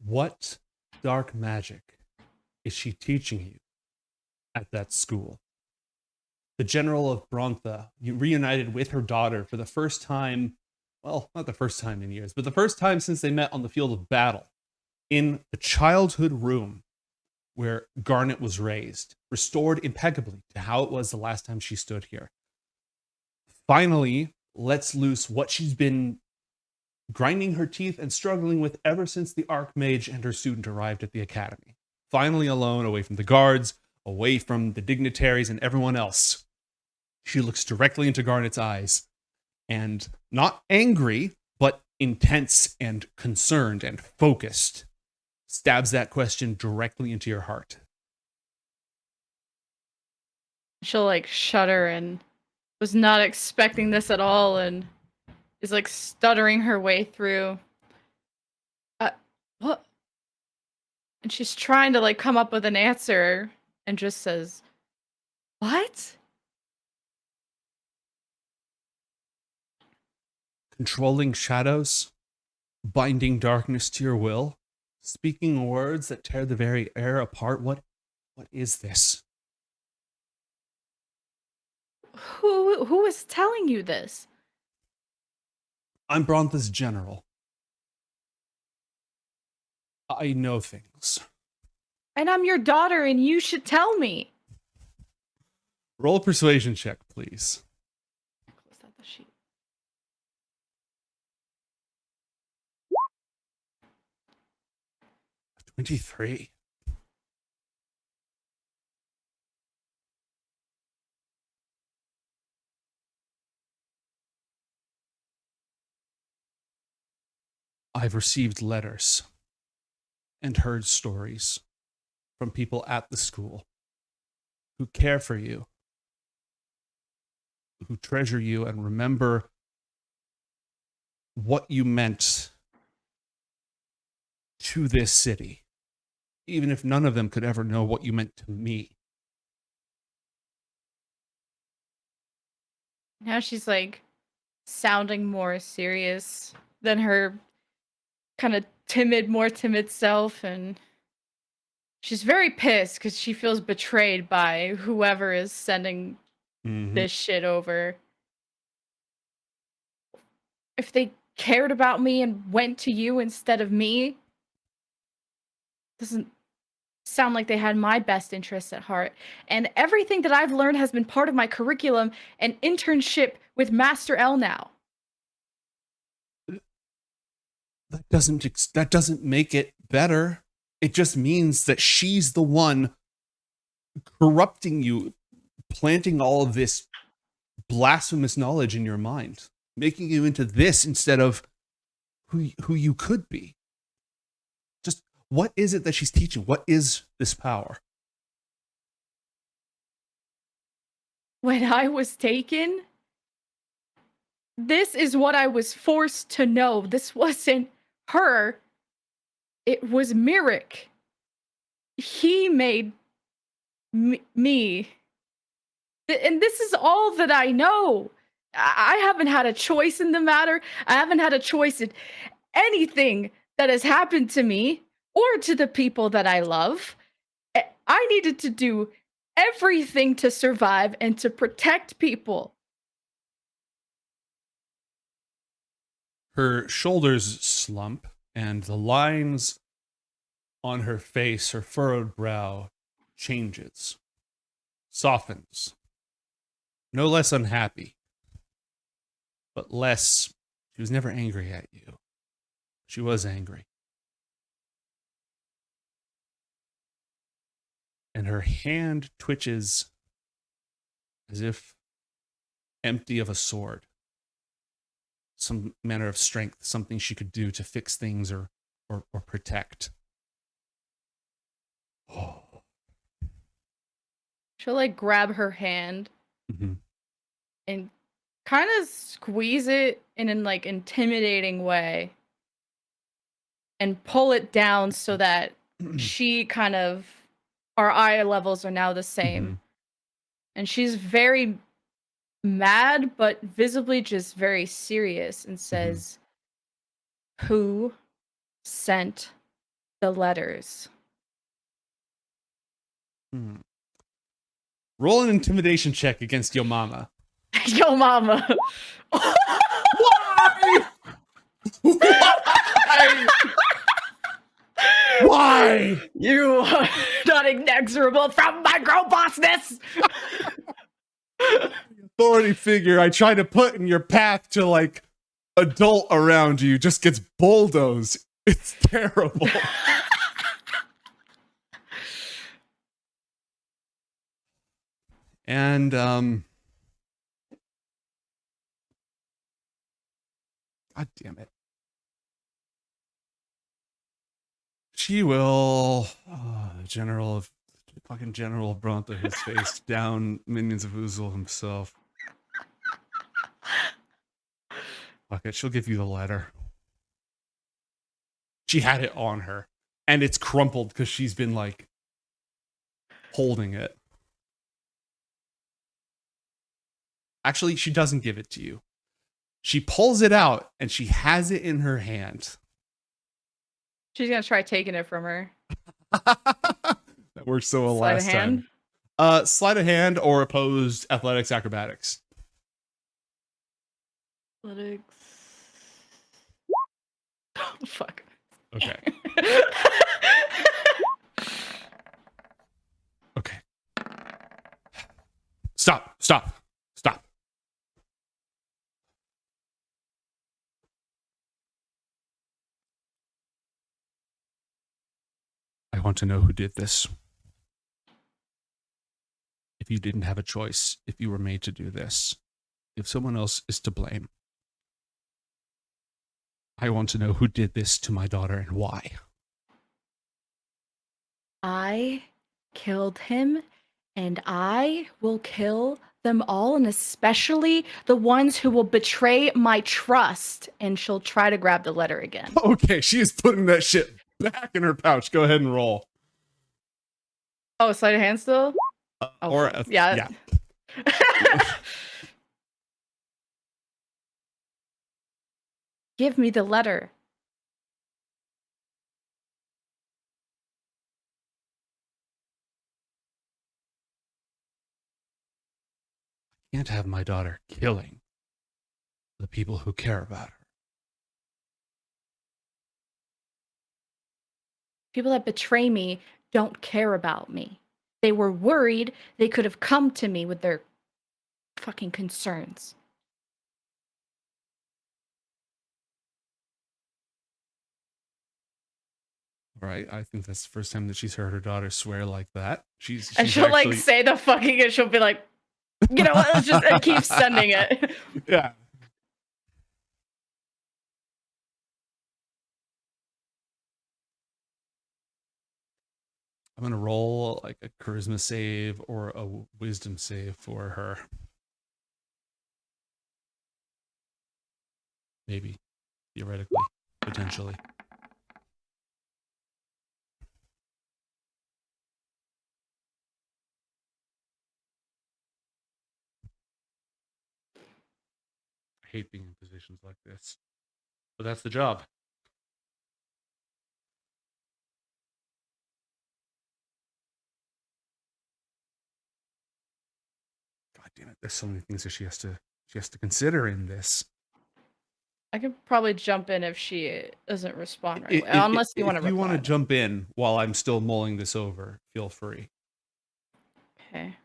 What dark magic is she teaching you at that school? The general of Brontha reunited with her daughter for the first time, well, not the first time in years, but the first time since they met on the field of battle in the childhood room where Garnet was raised, restored impeccably to how it was the last time she stood here. Finally, lets loose what she's been grinding her teeth and struggling with ever since the Archmage and her student arrived at the academy. Finally alone, away from the guards, away from the dignitaries and everyone else. She looks directly into Garnet's eyes and, not angry, but intense and concerned and focused, stabs that question directly into your heart. She'll like shudder and was not expecting this at all and is like stuttering her way through. What? And she's trying to like come up with an answer and just says, "What?" Controlling shadows, binding darkness to your will, speaking words that tear the very air apart. What is this? Who is telling you this? I'm Brontha's general. I know things. And I'm your daughter and you should tell me. Roll a persuasion check, please. Close out the sheet. $23. I've received letters and heard stories from people at the school who care for you, who treasure you and remember what you meant to this city, even if none of them could ever know what you meant to me. Now she's like sounding more serious than her kind of more timid self, and she's very pissed because she feels betrayed by whoever is sending this shit over. If they cared about me and went to you instead of me, doesn't sound like they had my best interests at heart. And everything that I've learned has been part of my curriculum and internship with Master Elnao. That doesn't make it better. It just means that she's the one corrupting you, planting all of this blasphemous knowledge in your mind, making you into this instead of who you could be. Just what is it that she's teaching? What is this power? When I was taken, this is what I was forced to know. This wasn't her. It was Mirik. He made me. And this is all that I know. I haven't had a choice in the matter. I haven't had a choice in anything that has happened to me or to the people that I love. I needed to do everything to survive and to protect people. Her shoulders slump, and the lines on her face, her furrowed brow, changes, softens. No less unhappy, but less. She was never angry at you. She was angry. And her hand twitches as if empty of a sword. Some manner of strength, something she could do to fix things or protect. Oh. She'll like grab her hand and kind of squeeze it in an like intimidating way and pull it down so that she kind of, our eye levels are now the same. And she's very mad, but visibly just very serious and says, "Who sent the letters. Roll an intimidation check against your mama. Yo, mama. Why? Why? Why? You are not inexorable from my girl bossness. Authority figure I try to put in your path to like adult around you just gets bulldozed. It's terrible. And God damn it. She will General of Brontha, his face down, minions of Uzel himself. Fuck it, she'll give you the letter. She had it on her, and it's crumpled because she's been like holding it. Actually, she doesn't give it to you. She pulls it out and she has it in her hand. She's gonna try taking it from her. That worked so well last time. Sleight of hand or opposed athletics acrobatics. Athletics. Oh, fuck. Okay. Okay. Stop. I want to know who did this. If you didn't have a choice, if you were made to do this, if someone else is to blame, I want to know who did this to my daughter and why. I killed him, and I will kill them all, and especially the ones who will betray my trust. And she'll try to grab the letter again. Okay, she is putting that shit back in her pouch. Go ahead and roll. Oh, sleight of hand still? Yeah. Give me the letter. I can't have my daughter killing the people who care about her. People that betray me don't care about me. They were worried they could have come to me with their fucking concerns. Right? I think that's the first time that she's heard her daughter swear like that. She's And she'll actually... like say the fucking, and she'll be like, you know what? Let's just keep sending it. Yeah. I'm going to roll like a charisma save or a wisdom save for her. Maybe. Theoretically. Potentially. I hate being in positions like this. But that's the job. God damn it. There's so many things that she has to consider in this. I could probably jump in if she doesn't respond right away. Unless you want to reply. If you want to jump in while I'm still mulling this over, feel free. Okay.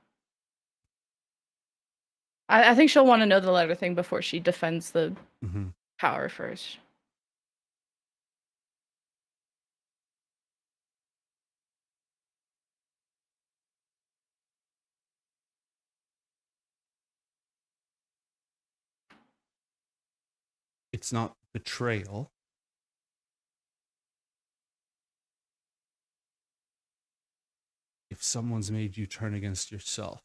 I think she'll want to know the letter thing before she defends the power first. It's not betrayal. If someone's made you turn against yourself.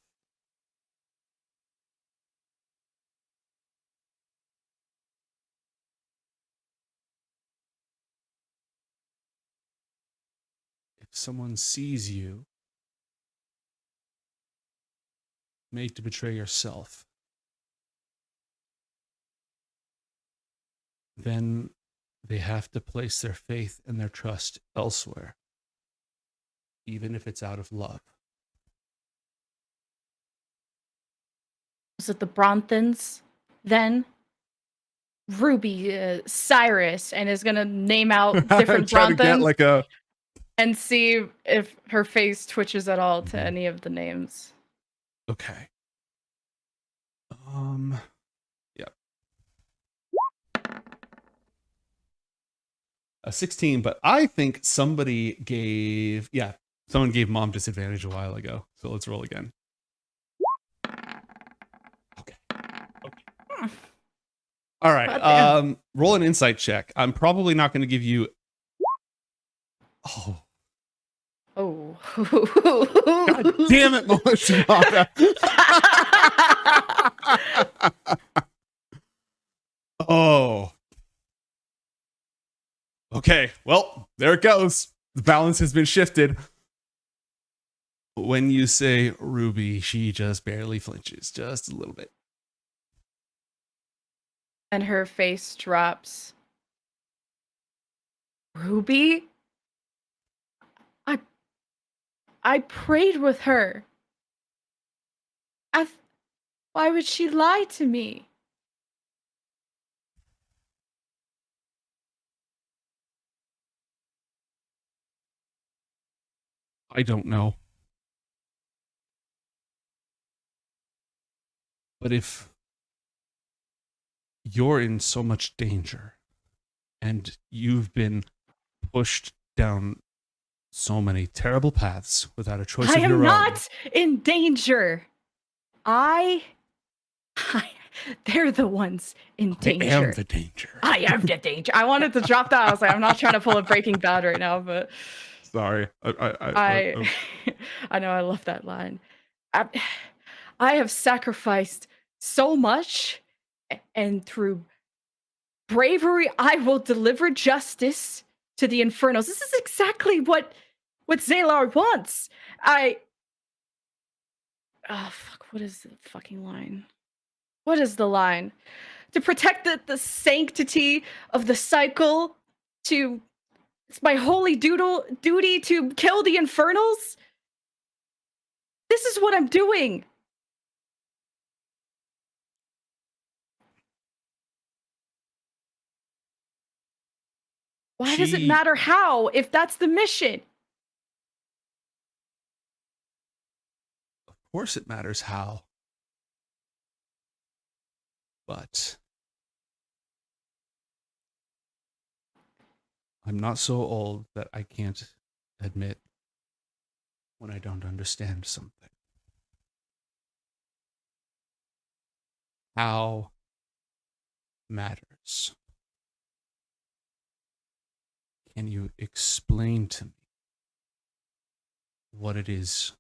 If someone sees you made to betray yourself, then they have to place their faith and their trust elsewhere, even if it's out of love. Was it the Bronthans then? Ruby, Cyrus, and is gonna name out different Try to get Bronthans like a and see if her face twitches at all to any of the names. okay. Yeah. A 16, but I think somebody gave someone gave mom disadvantage a while ago. So let's roll again. Okay. All right. Roll an insight check. I'm probably not going to give you. Oh. God damn it, Moshimata. Oh. Okay. Well, there it goes. The balance has been shifted. When you say Ruby, she just barely flinches, just a little bit. And her face drops. Ruby? I prayed with her. Why would she lie to me? I don't know. But if you're in so much danger and you've been pushed down so many terrible paths without a choice of your own. I am not in danger. They're the ones in danger. I am the danger. I am the danger. I wanted to drop that. I was like, I'm not trying to pull a Breaking Bad right now, but sorry. I know I love that line. I have sacrificed so much, and through bravery, I will deliver justice to the Infernals. This is exactly what Zaylar wants. Oh fuck! What is the fucking line? What is the line? To protect the sanctity of the cycle. It's my holy duty to kill the Infernals. This is what I'm doing. Why does it matter how, if that's the mission? Of course it matters how. But I'm not so old that I can't admit when I don't understand something. How matters. Can you explain to me what it is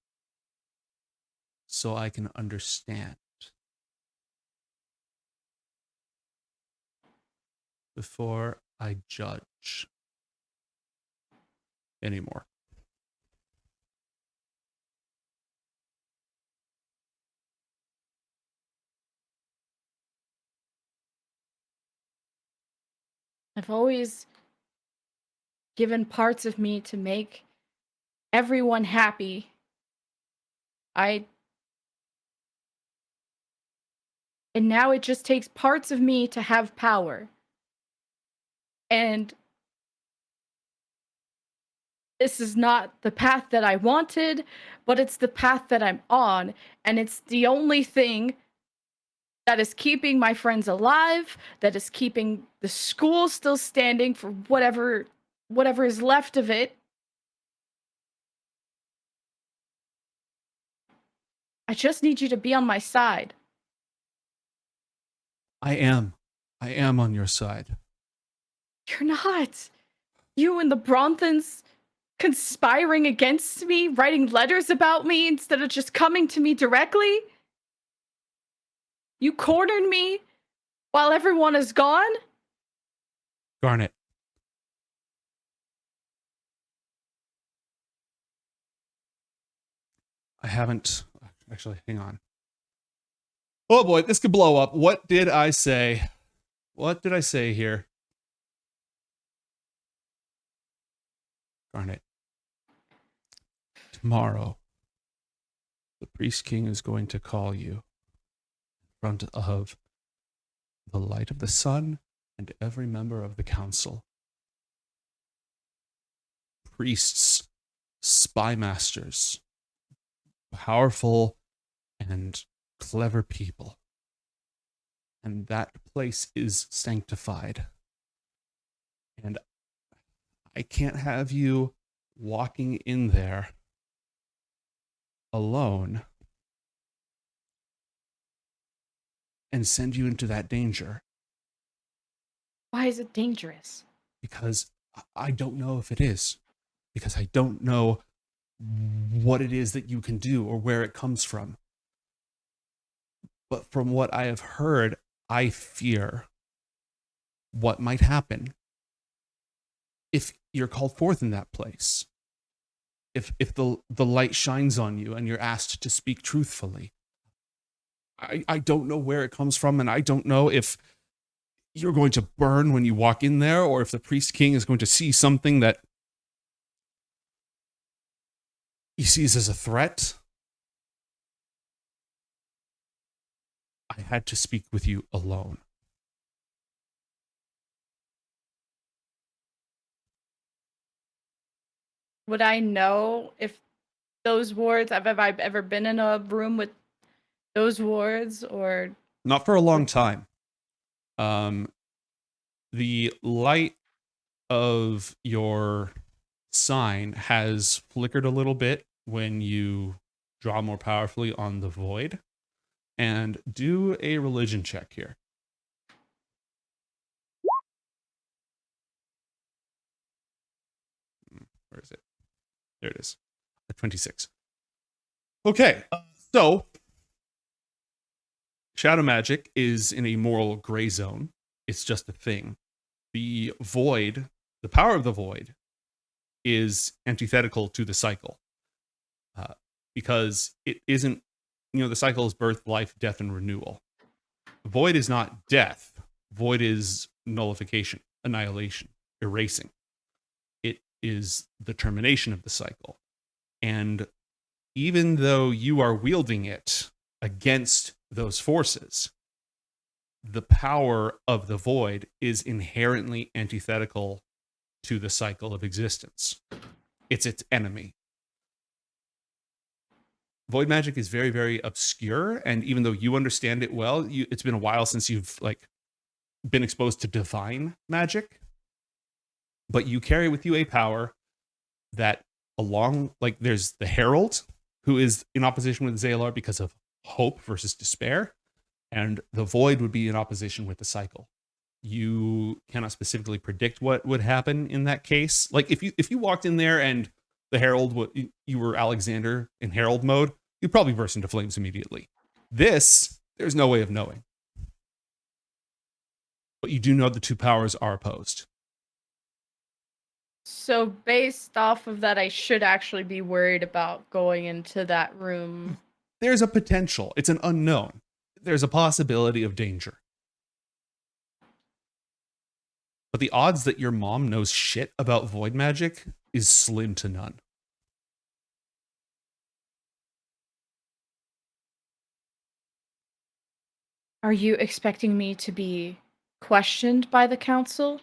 so I can understand before I judge anymore? I've always given parts of me to make everyone happy. And now it just takes parts of me to have power. And this is not the path that I wanted, but it's the path that I'm on. And it's the only thing that is keeping my friends alive, that is keeping the school still standing for whatever is left of it. I just need you to be on my side. I am on your side. You're not. You and the Bronthans conspiring against me, writing letters about me instead of just coming to me directly. You cornered me while everyone is gone. Garnet. I haven't actually, hang on. Oh boy, this could blow up. What did I say? What did I say here? Garnet, tomorrow, the Priest King is going to call you in front of the light of the sun and every member of the council. Priests, spy masters, powerful and clever people. And that place is sanctified. And I can't have you walking in there alone and send you into that danger. Why is it dangerous? Because I don't know if it is. Because I don't know what it is that you can do or where it comes from. But from what I have heard, I fear what might happen if you're called forth in that place. If the light shines on you and you're asked to speak truthfully. I don't know where it comes from, and I don't know if you're going to burn when you walk in there, or if the Priest King is going to see something that he sees as a threat. I had to speak with you alone. Would I know if those wards, have I ever been in a room with those wards, or? Not for a long time. The light of your sign has flickered a little bit when you draw more powerfully on the void. And do a religion check here. Where is it? There it is. A 26. Okay, so shadow magic is in a moral gray zone. It's just a thing. The void, the power of the void, is antithetical to the cycle. Because it isn't, the cycle is birth, life, death, and renewal. Void is not death. Void is nullification, annihilation, erasing. It is the termination of the cycle. And even though you are wielding it against those forces, the power of the void is inherently antithetical to the cycle of existence. It's its enemy. Void magic is very, very obscure, and even though you understand it well, it's been a while since you've been exposed to divine magic. But you carry with you a power that there's the Herald, who is in opposition with Athalor because of hope versus despair, and the void would be in opposition with the cycle. You cannot specifically predict what would happen in that case. Like if you walked in there and the Herald, you were Alexander in Herald mode, you'd probably burst into flames immediately. This, there's no way of knowing. But you do know the two powers are opposed. So based off of that, I should actually be worried about going into that room. There's a potential. It's an unknown. There's a possibility of danger. But the odds that your mom knows shit about void magic is slim to none. Are you expecting me to be questioned by the council?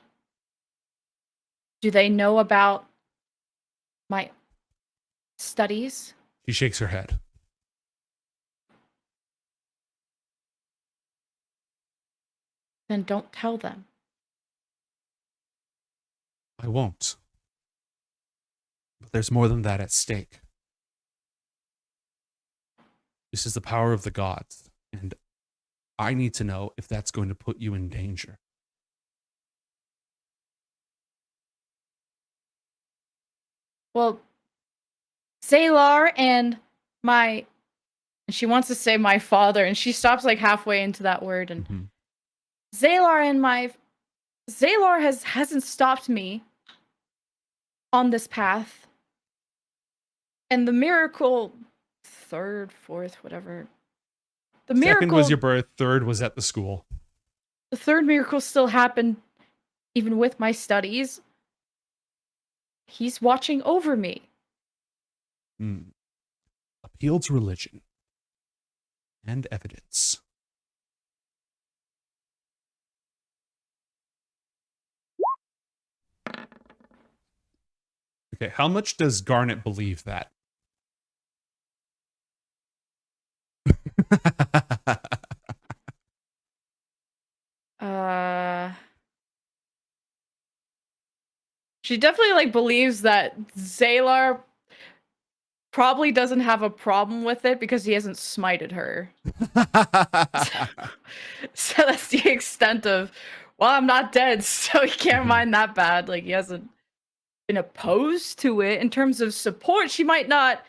Do they know about my studies? She shakes her head. Then don't tell them. I won't. But there's more than that at stake. This is the power of the gods, and I need to know if that's going to put you in danger. Well, Athalor and she wants to say my father, and she stops halfway into that word, and Athalor hasn't stopped me on this path. And the miracle, third, fourth, whatever. The miracle, second was your birth, third was at the school. The third miracle still happened even with my studies. He's watching over me. Appeal to religion and evidence. Okay, how much does Garnet believe that? She definitely like believes that Zalar probably doesn't have a problem with it because he hasn't smited her. So that's the extent of, well, I'm not dead, so he can't mind that bad. Like, he hasn't been opposed to it. In terms of support, she might not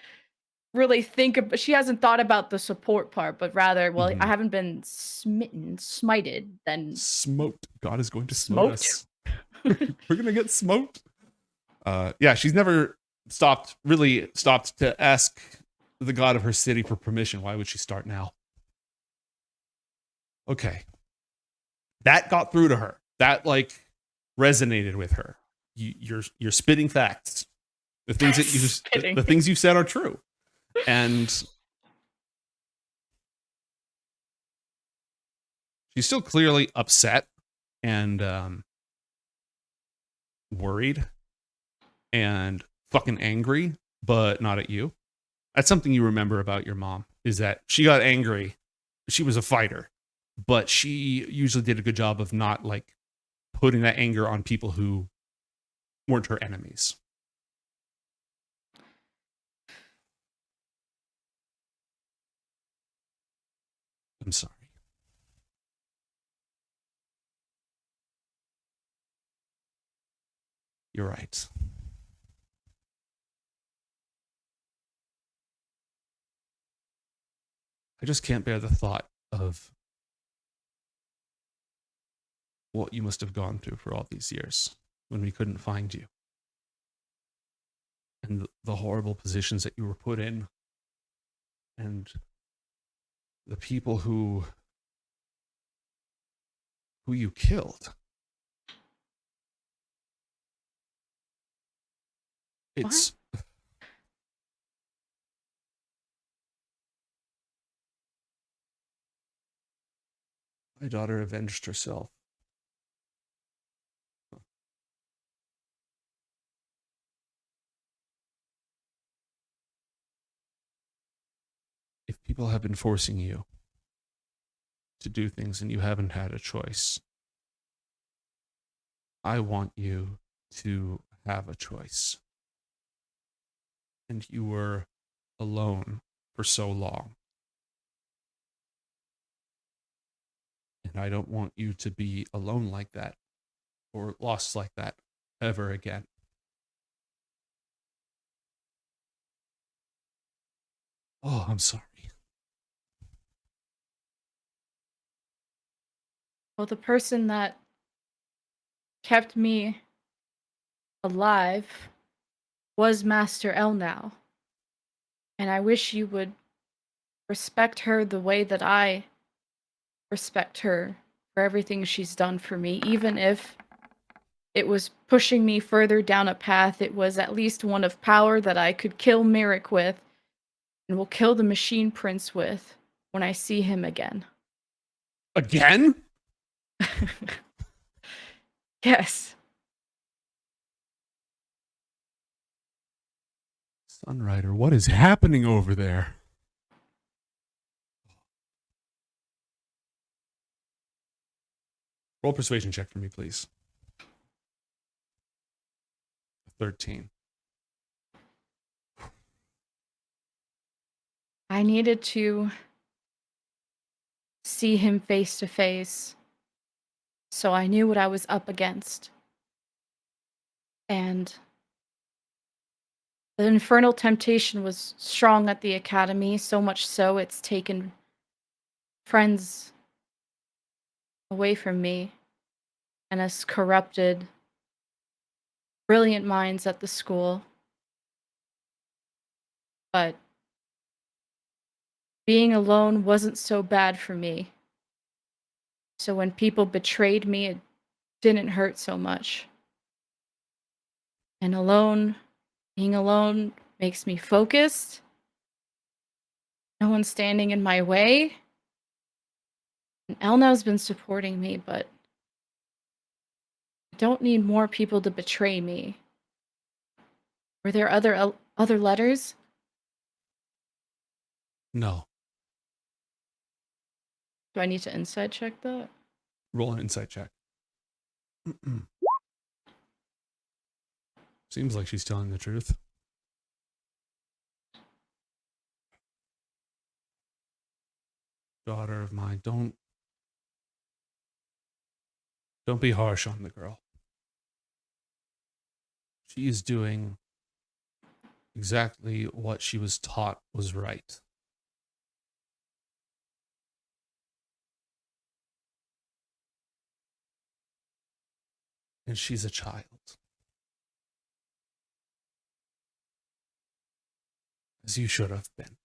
really think of, she hasn't thought about the support part, but rather, well, I haven't been smited, then Smoked. God is going to smote smoked. us. We're gonna get smoked. Yeah, she's never stopped to ask the god of her city for permission. Why would she start now? Okay. That got through to her. That like resonated with her. You're spitting facts. The things that the things you said are true. And she's still clearly upset and worried and fucking angry, but not at you. That's something you remember about your mom, is that she got angry. She was a fighter, but she usually did a good job of not like putting that anger on people who weren't her enemies. I'm sorry. You're right. I just can't bear the thought of what you must have gone through for all these years when we couldn't find you. And the horrible positions that you were put in. And the people who you killed. It's what? My daughter avenged herself. If people have been forcing you to do things and you haven't had a choice, I want you to have a choice. And you were alone for so long. And I don't want you to be alone like that or lost like that ever again. Oh, I'm sorry. Well, the person that kept me alive was Master Elnao. And I wish you would respect her the way that I respect her for everything she's done for me, even if it was pushing me further down a path. It was at least one of power that I could kill Merrick with and will kill the Machine Prince with when I see him again. Again? Yes. Sunrider, what is happening over there? Roll persuasion check for me, please. 13. I needed to see him face to face, so I knew what I was up against. And the infernal temptation was strong at the academy, so much so it's taken friends away from me and has corrupted brilliant minds at the school. But being alone wasn't so bad for me. So when people betrayed me, it didn't hurt so much. And being alone makes me focused. No one's standing in my way. And Elnao's been supporting me, but I don't need more people to betray me. Were there other letters? No. Do I need to inside check that? Roll an insight check. Seems like she's telling the truth. Daughter of mine, don't be harsh on the girl. She is doing exactly what she was taught was right. And she's a child. As you should have been.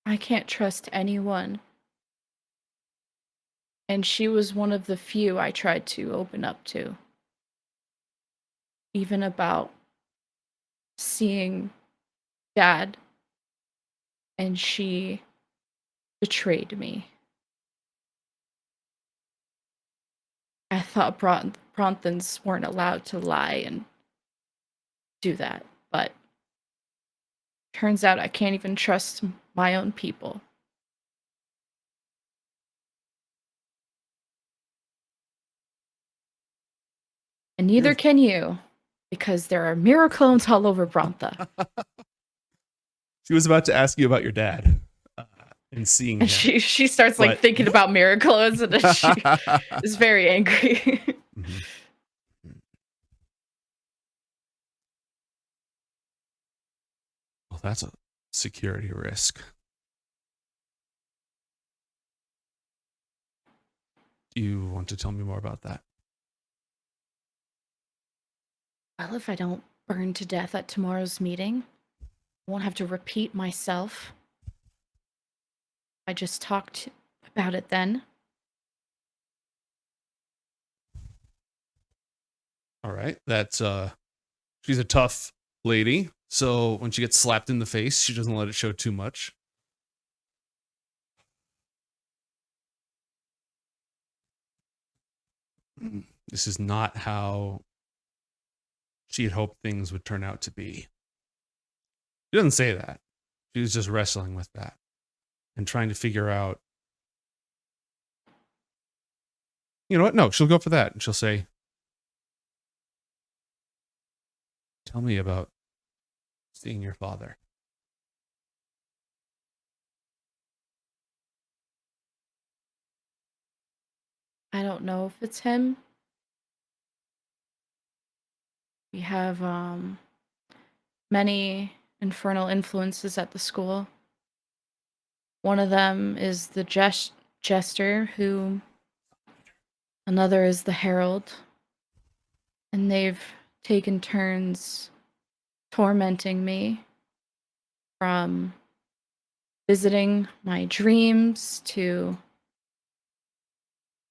I can't trust anyone. And she was one of the few I tried to open up to. Even about seeing Dad. And she betrayed me. I thought Bronthans weren't allowed to lie and do that, but turns out I can't even trust my own people. And neither can you, because there are mirror clones all over Brontha. She was about to ask you about your dad and seeing And him. she starts like thinking about mirror clones, and she is very angry. Mm-hmm. Well, that's a security risk. Do you want to tell me more about that? Well, if I don't burn to death at tomorrow's meeting, I won't have to repeat myself. I just talked about it then. All right. That's she's a tough lady, so when she gets slapped in the face, she doesn't let it show too much. This is not how she had hoped things would turn out to be. She doesn't say that. She was just wrestling with that and trying to figure out. You know what? No, she'll go for that. And she'll say, tell me about seeing your father. I don't know if it's him. We have many infernal influences at the school. One of them is the jester, who another is the herald. And they've taken turns tormenting me, from visiting my dreams to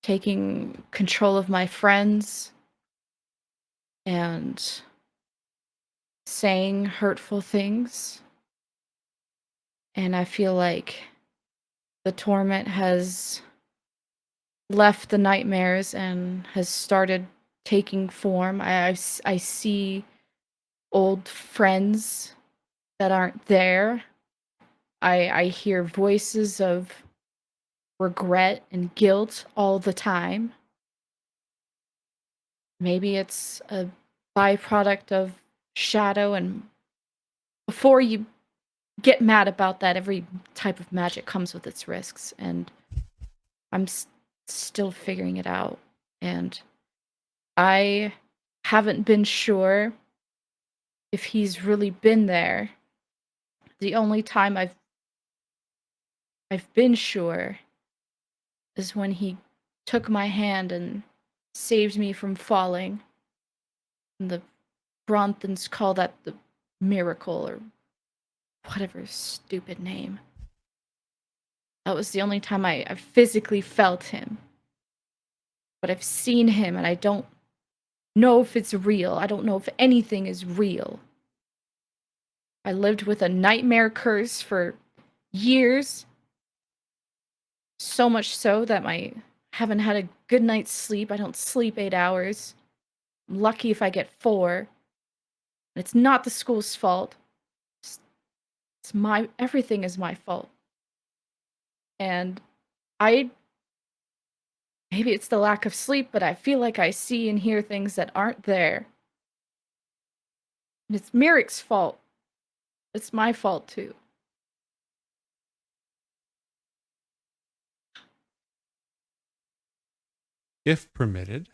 taking control of my friends and saying hurtful things. And I feel like the torment has left the nightmares and has started taking form. I see old friends that aren't there. I hear voices of regret and guilt all the time. Maybe it's a byproduct of shadow, and before you get mad about that, every type of magic comes with its risks, and I'm still figuring it out. And I haven't been sure if he's really been there. The only time I've been sure is when he took my hand and saved me from falling. And the Bronthans call that the miracle, or whatever stupid name. That was the only time I physically felt him. but I've seen him and I don't know if it's real. I don't know if anything is real. I lived with a nightmare curse for years. So much so that I haven't had a good night's sleep. I don't sleep 8 hours. I'm lucky if I get 4. And it's not the school's fault. It's my everything is my fault. And I maybe it's the lack of sleep, but I feel like I see and hear things that aren't there. And it's Merrick's fault. It's my fault too. If permitted,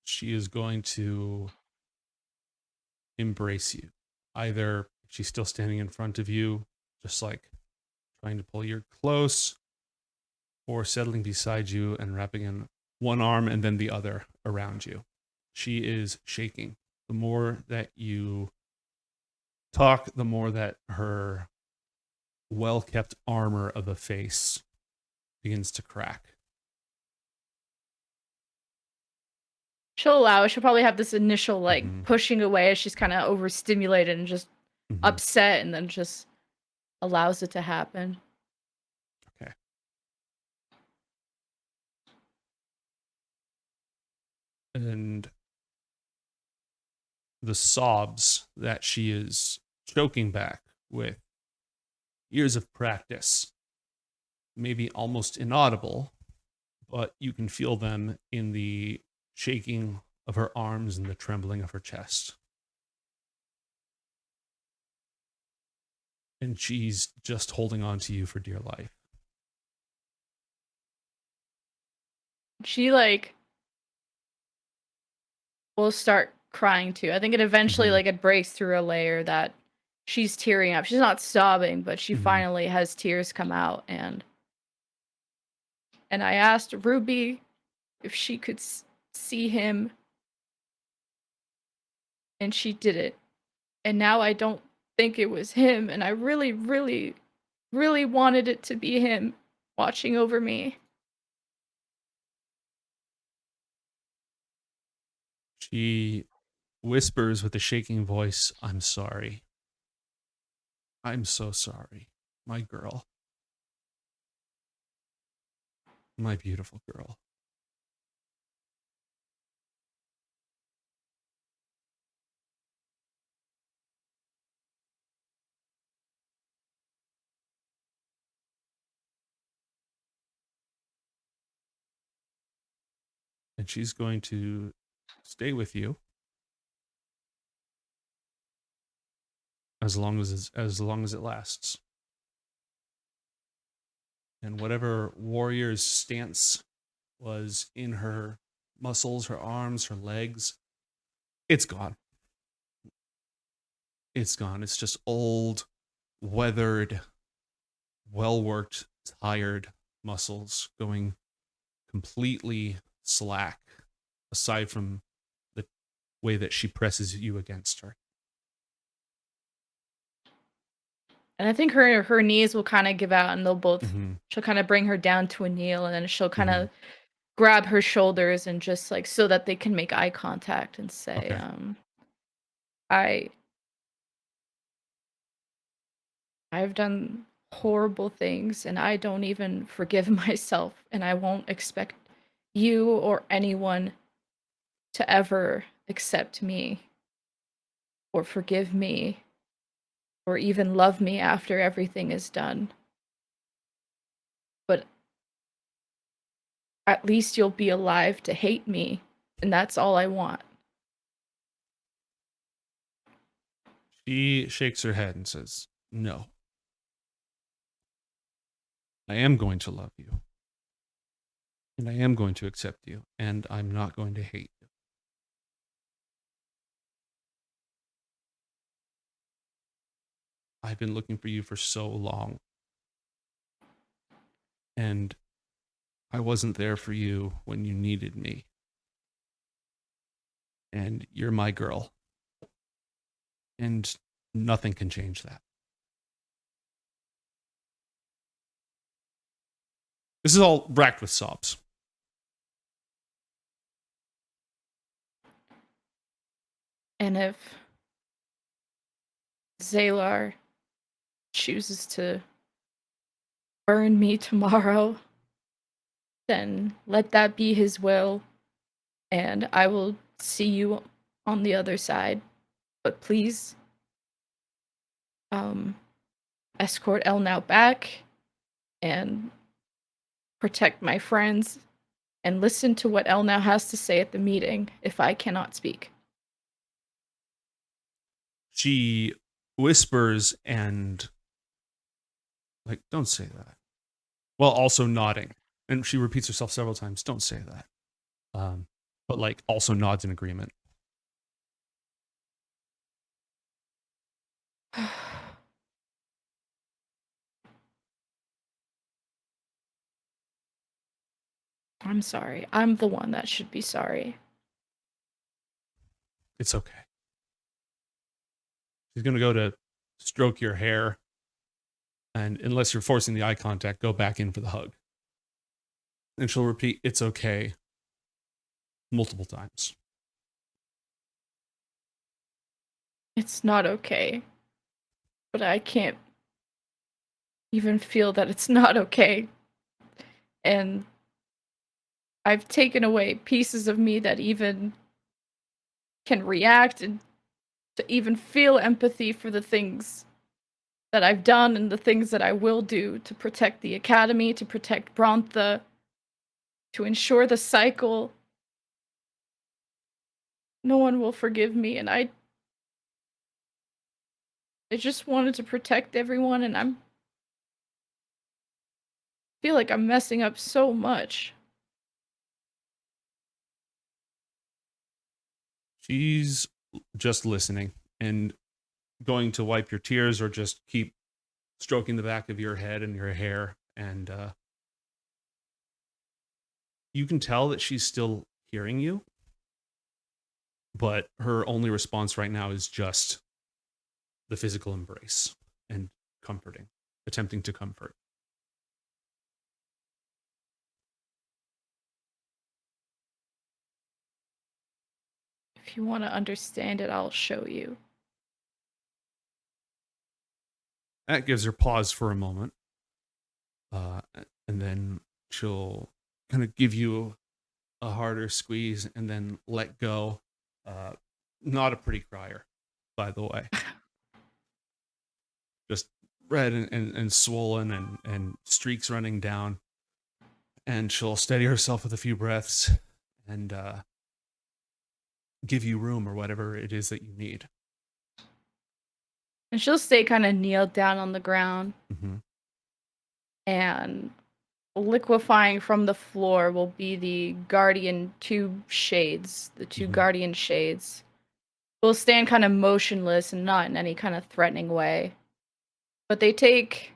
she is going to embrace you. Either she's still standing in front of you, just like trying to pull you close, or settling beside you and wrapping in one arm and then the other around you. She is shaking. The more that you talk, the more that her well-kept armor of a face begins to crack. She'll allow it. She'll probably have this initial pushing away as she's kind of overstimulated and just upset, and then just allows it to happen. Okay. And the sobs that she is choking back with years of practice, maybe almost inaudible, but you can feel them in the shaking of her arms and the trembling of her chest. And she's just holding on to you for dear life. She will start crying too. I think it eventually it breaks through a layer that she's tearing up. She's not sobbing, but she finally has tears come out. And I asked Ruby if she could see him, and she did it. And now I don't think it was him, and I really, really, really wanted it to be him watching over me. She whispers with a shaking voice, "I'm sorry. I'm so sorry. My girl. My beautiful girl." And she's going to stay with you as long as it lasts. And whatever warrior's stance was in her muscles, her arms, her legs, it's gone. It's gone. It's just old, weathered, well-worked, tired muscles going completely slack, aside from the way that she presses you against her. And I think her knees will kind of give out, and they'll both she'll kind of bring her down to a kneel, and then she'll kind of grab her shoulders and just so that they can make eye contact and say, I've done horrible things, and I don't even forgive myself, and I won't expect you or anyone to ever accept me or forgive me or even love me after everything is done. But at least you'll be alive to hate me, and that's all I want. She shakes her head and says, "No. I am going to love you. And I am going to accept you. And I'm not going to hate you. I've been looking for you for so long. And I wasn't there for you when you needed me. And you're my girl. And nothing can change that." This is all racked with sobs. And if Zalar chooses to burn me tomorrow, then let that be his will, and I will see you on the other side. But please, escort Elnao back and protect my friends and listen to what Elnao has to say at the meeting if I cannot speak. She whispers and, like, don't say that. While also nodding. And she repeats herself several times, don't say that. But, like, also nods in agreement. I'm sorry. I'm the one that should be sorry. It's okay. She's going to go to stroke your hair. And unless you're forcing the eye contact, go back in for the hug. And she'll repeat, it's okay, multiple times. It's not okay. But I can't even feel that it's not okay. And I've taken away pieces of me that even can react and to even feel empathy for the things that I've done and the things that I will do to protect the Academy, to protect Brontha, to ensure the cycle. No one will forgive me, and I just wanted to protect everyone, and I feel like I'm messing up so much. She's just listening and going to wipe your tears or just keep stroking the back of your head and your hair. And you can tell that she's still hearing you, but her only response right now is just the physical embrace and comforting, attempting to comfort. If you want to understand it, I'll show you. That gives her pause for a moment. And then she'll kind of give you a harder squeeze and then let go. Not a pretty crier, by the way. Just red and swollen and streaks running down. And she'll steady herself with a few breaths and give you room or whatever it is that you need. And she'll stay kind of kneeled down on the ground. Mm-hmm. And liquefying from the floor will be the guardian two shades, the two guardian shades. Will stand kind of motionless and not in any kind of threatening way. But they take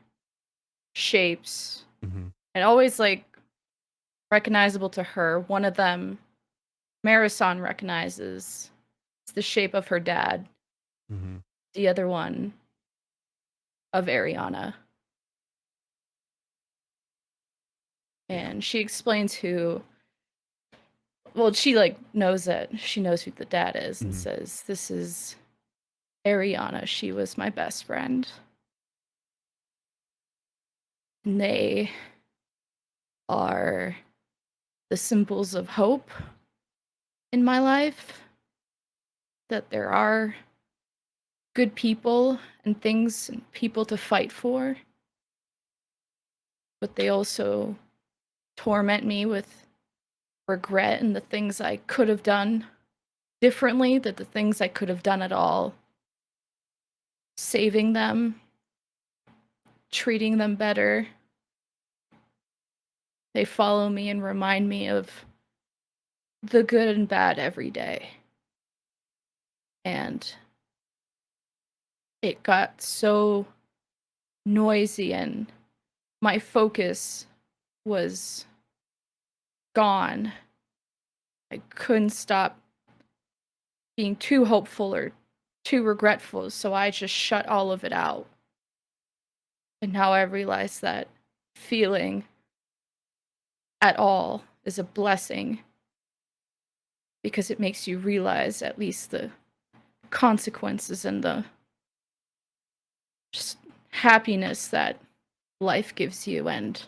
shapes and always like recognizable to her. One of them, Meresan recognizes. It's the shape of her dad. The other one of Ariana. And she explains who, well, she like knows that she knows who the dad is and says, this is Ariana. She was my best friend. And they are the symbols of hope in my life. That there are good people and things and people to fight for. But they also torment me with regret and the things I could have done differently, that the things I could have done at all. Saving them, treating them better. They follow me and remind me of the good and bad every day. And it got so noisy and my focus was gone. I couldn't stop being too hopeful or too regretful, so I just shut all of it out. And now I realize that feeling at all is a blessing because it makes you realize at least the consequences and the just happiness that life gives you. And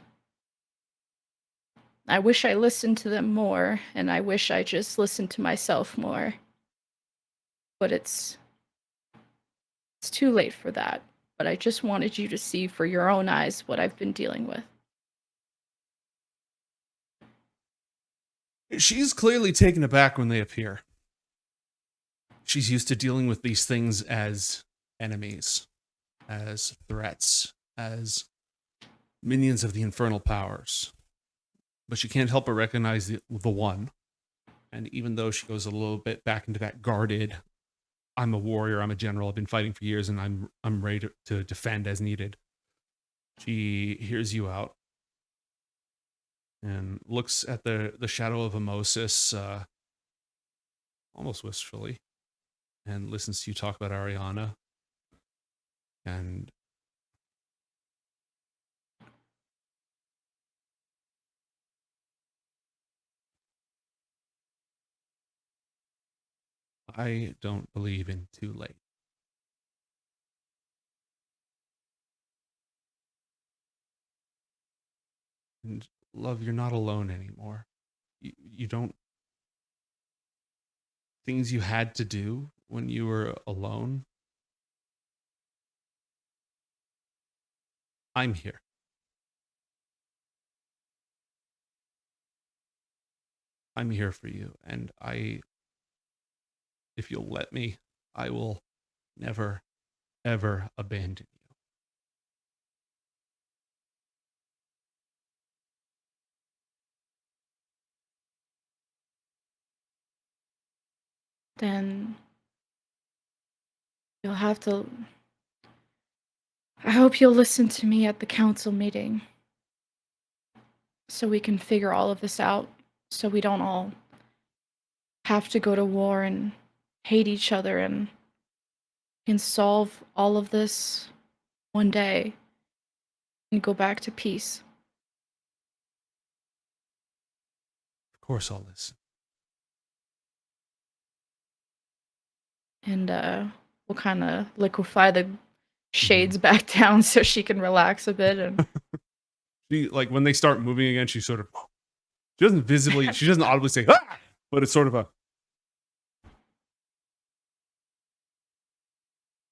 I wish I listened to them more, and I wish I just listened to myself more. But it's too late for that. But I just wanted you to see for your own eyes what I've been dealing with. She's clearly taken aback when they appear. She's used to dealing with these things as enemies, as threats, as minions of the infernal powers. But she can't help but recognize the one. And even though she goes a little bit back into that guarded, I'm a warrior, I'm a general, I've been fighting for years, and I'm ready to defend as needed, she hears you out and looks at the shadow of Emosis almost wistfully, and listens to you talk about Ariana. And I don't believe in too late. And love, you're not alone anymore. You don't, things you had to do when you were alone, I'm here. I'm here for you. And if you'll let me, I will never, ever abandon you. Then you'll have to. I hope you'll listen to me at the council meeting so we can figure all of this out, so we don't all have to go to war and hate each other, and can solve all of this one day and go back to peace. Of course I'll listen. And we'll kind of liquefy the shades back down so she can relax a bit. And she, like, when they start moving again, she sort of, she doesn't audibly say, ah! But it's sort of a,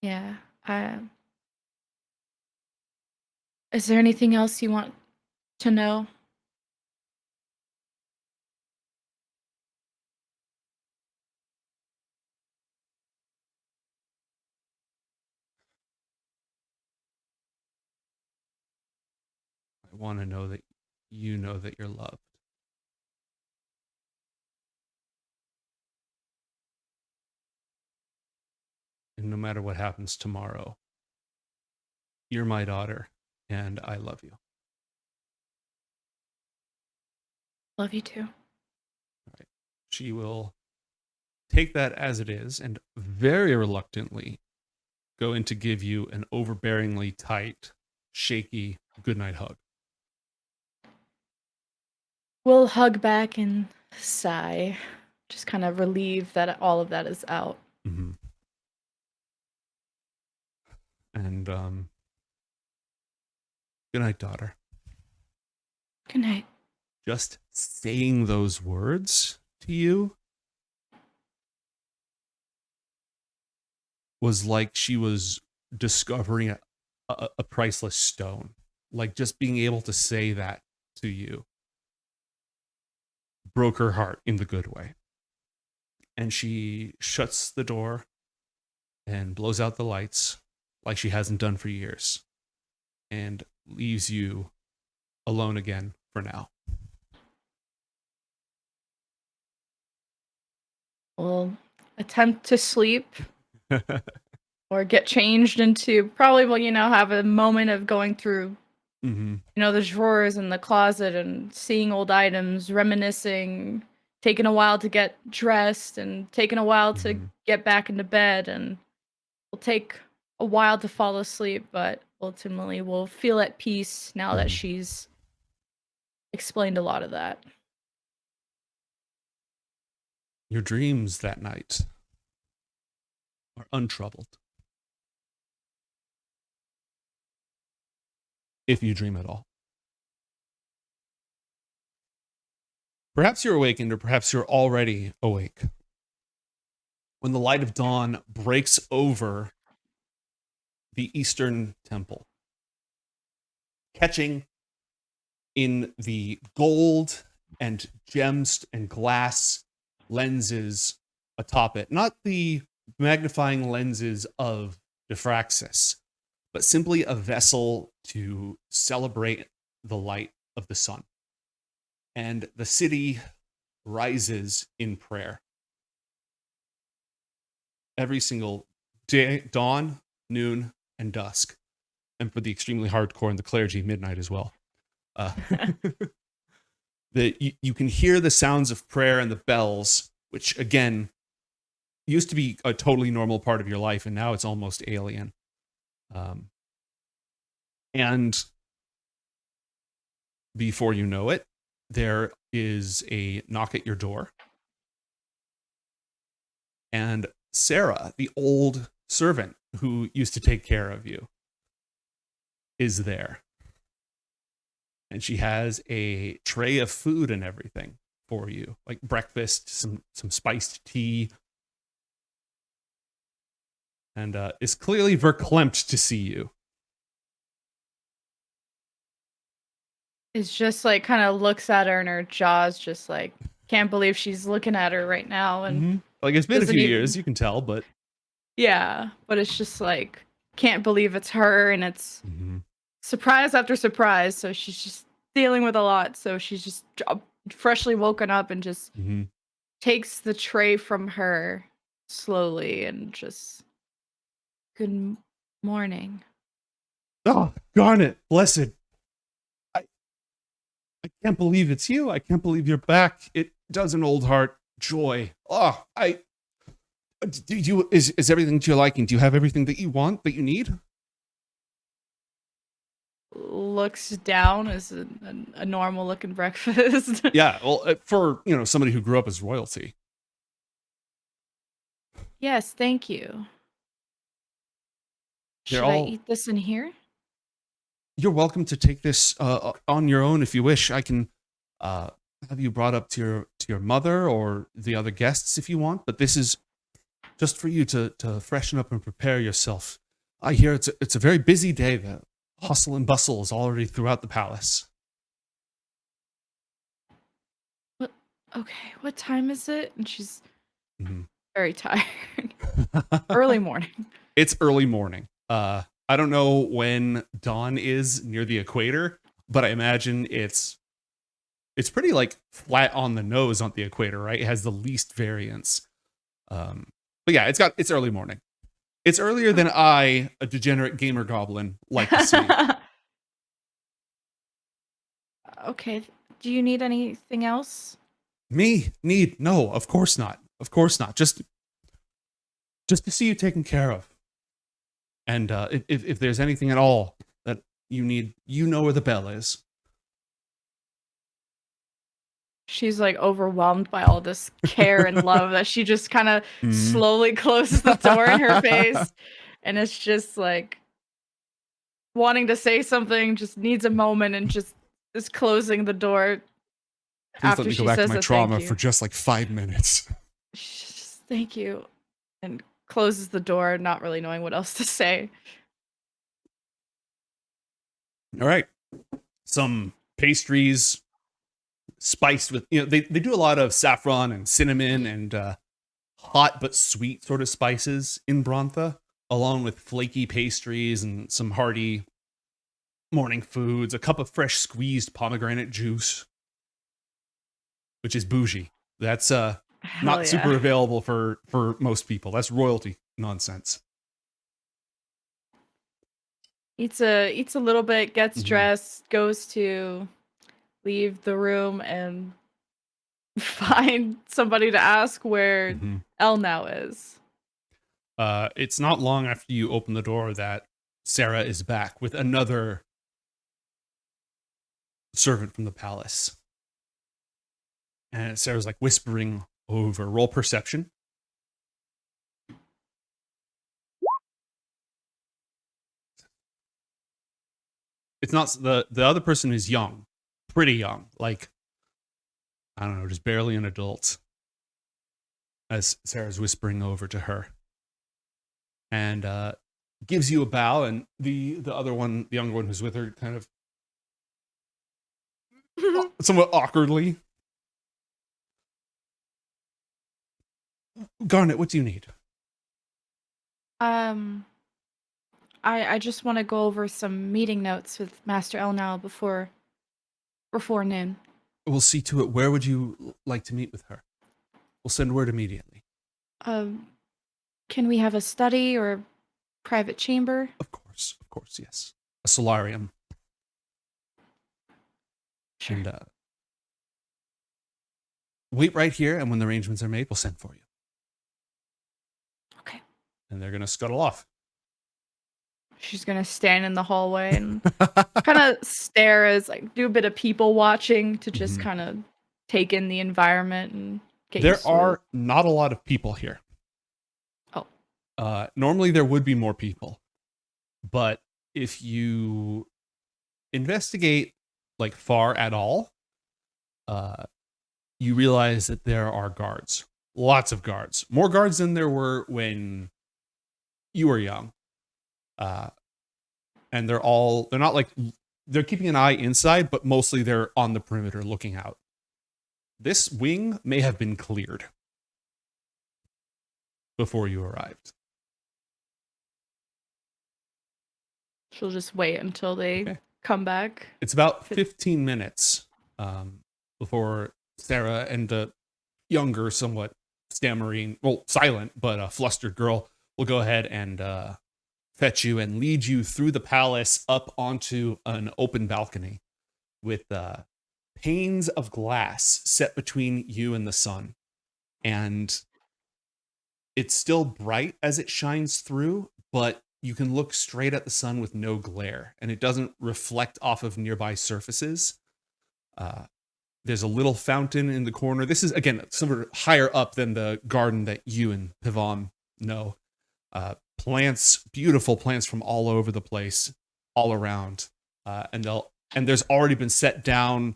yeah. Is there anything else you want to know? I want to know that you know that you're loved. And no matter what happens tomorrow, you're my daughter, and I love you. Love you too. Right. She will take that as it is and very reluctantly go in to give you an overbearingly tight, shaky goodnight hug. We'll hug back and sigh, just kind of relieved that all of that is out. Mm-hmm. And good night, daughter. Good night. Just saying those words to you was like she was discovering a priceless stone. Like, just being able to say that to you broke her heart in the good way. And she shuts the door and blows out the lights like she hasn't done for years, and leaves you alone again for now. We'll attempt to sleep or get changed into, probably will, have a moment of going through, the drawers in the closet and seeing old items, reminiscing, taking a while to get dressed and taking a while to get back into bed, and will take a while to fall asleep, but ultimately we'll feel at peace now that she's explained a lot of that. Your dreams that night are untroubled. If you dream at all. Perhaps you're awakened, or perhaps you're already awake, when the light of dawn breaks over the Eastern Temple, catching in the gold and gems and glass lenses atop it. Not the magnifying lenses of Diffraxis, but simply a vessel to celebrate the light of the sun. And the city rises in prayer. Every single day, dawn, noon, and dusk. And for the extremely hardcore and the clergy, midnight as well. You can hear the sounds of prayer and the bells, which again used to be a totally normal part of your life, and now it's almost alien. And before you know it, there is a knock at your door. And Sarah, the old servant who used to take care of you, is there. And she has a tray of food and everything for you, like breakfast, some spiced tea, and is clearly verklempt to see you. It's just like kind of looks at her and her jaws just like can't believe she's looking at her right now. And like it's been a doesn't few even- years, you can tell, but yeah, but it's just like can't believe it's her, and it's surprise after surprise. So she's just dealing with a lot. So she's just freshly woken up and just takes the tray from her slowly and just, good morning. Oh, Garnet, blessed. I can't believe it's you. I can't believe you're back. It does an old heart joy. Oh, is everything to your liking? Do you have everything that you want, that you need? Looks down as a normal looking breakfast. Yeah, well, for somebody who grew up as royalty. Yes, thank you. Should I eat this in here? You're welcome to take this on your own if you wish. I can have you brought up to your mother or the other guests if you want, but this is just for you to freshen up and prepare yourself. I hear it's a very busy day. The hustle and bustle is already throughout the palace. Okay, what time is it? And she's very tired. Early morning. It's early morning. I don't know when dawn is near the equator, but I imagine it's pretty like flat on the nose on the equator, right? It has the least variance. But yeah, it's early morning. It's earlier than I, a degenerate gamer goblin, like to see. Okay. Do you need anything else? No, of course not. Of course not. Just to see you taken care of. And if there's anything at all that you need, you know where the bell is. She's like overwhelmed by all this care and love that she just kind of slowly closes the door in her face. And it's just like wanting to say something, just needs a moment and just is closing the door. Please let me go back to my trauma for just like 5 minutes. Just, thank you. And closes the door, not really knowing what else to say. All right. Some pastries spiced with, they do a lot of saffron and cinnamon and hot but sweet sort of spices in Brontha, along with flaky pastries and some hearty morning foods, a cup of fresh squeezed pomegranate juice, which is bougie. That's not super available for most people. That's royalty nonsense. Eats a little bit, gets dressed, goes to leave the room and find somebody to ask where Elnao is. It's not long after you open the door that Sarah is back with another servant from the palace. And Sarah's like whispering over. Roll perception. It's not the other person is young, pretty young, like I don't know, just barely an adult. As Sarah's whispering over to her, and gives you a bow, and the other one, the younger one who's with her, kind of somewhat awkwardly. Garnet, what do you need? Um, I just want to go over some meeting notes with Master Elnao before noon. We'll see to it. Where would you like to meet with her? We'll send word immediately. Um, can we have a study or a private chamber? Of course, yes. A solarium. Sure. And wait right here, and when the arrangements are made, we'll send for you. Okay. And they're gonna scuttle off. She's gonna stand in the hallway and kind of stare as like do a bit of people watching to just Mhm. kind of take in the environment and get There used to are it. not a lot of people here. Oh, Normally there would be more people, but if you investigate like far at all, uh, you realize that there are guards, lots of guards, more guards than there were when you were young. And they're not like, they're keeping an eye inside, but mostly they're on the perimeter looking out. This wing may have been cleared before you arrived. she'll just wait until they Okay. come back. It's about 15 minutes before Sarah and the younger, somewhat stammering, well, silent, but a flustered girl will go ahead and fetch you and lead you through the palace up onto an open balcony with panes of glass set between you and the sun. And it's still bright as it shines through, but you can look straight at the sun with no glare, and it doesn't reflect off of nearby surfaces. There's a little fountain in the corner. This is, again, somewhere higher up than the garden that you and Pivam know. Plants, beautiful plants from all over the place, all around. And there's already been set down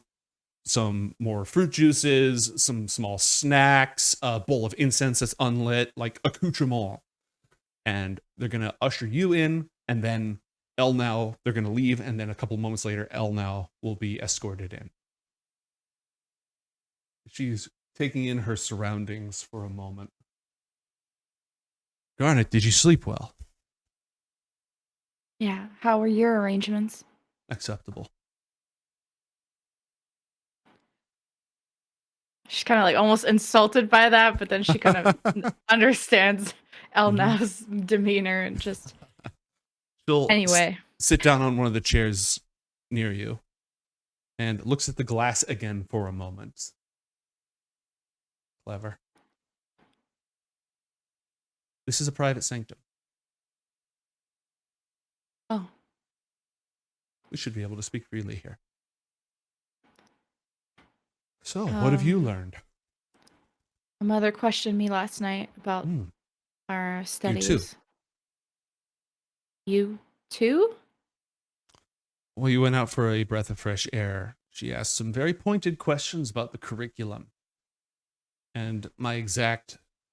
some more fruit juices, some small snacks, a bowl of incense that's unlit, like accoutrement. And they're going to usher you in, and then Elnao, they're going to leave, and then a couple moments later, Elnao will be escorted in. She's taking in her surroundings for a moment. Garnet, did you sleep well? Yeah. How are your arrangements? Acceptable. She's kind of like almost insulted by that, but then she kind of understands Elna's demeanor and just. She'll Anyway, sit down on one of the chairs near you and looks at the glass again for a moment. Clever. This is a private sanctum. oh, We should be able to speak freely here. So, what have you learned? my mother questioned me last night about Mm, our you too. studies. You too? Well, you went out for a breath of fresh air. She asked some very pointed questions about the curriculum and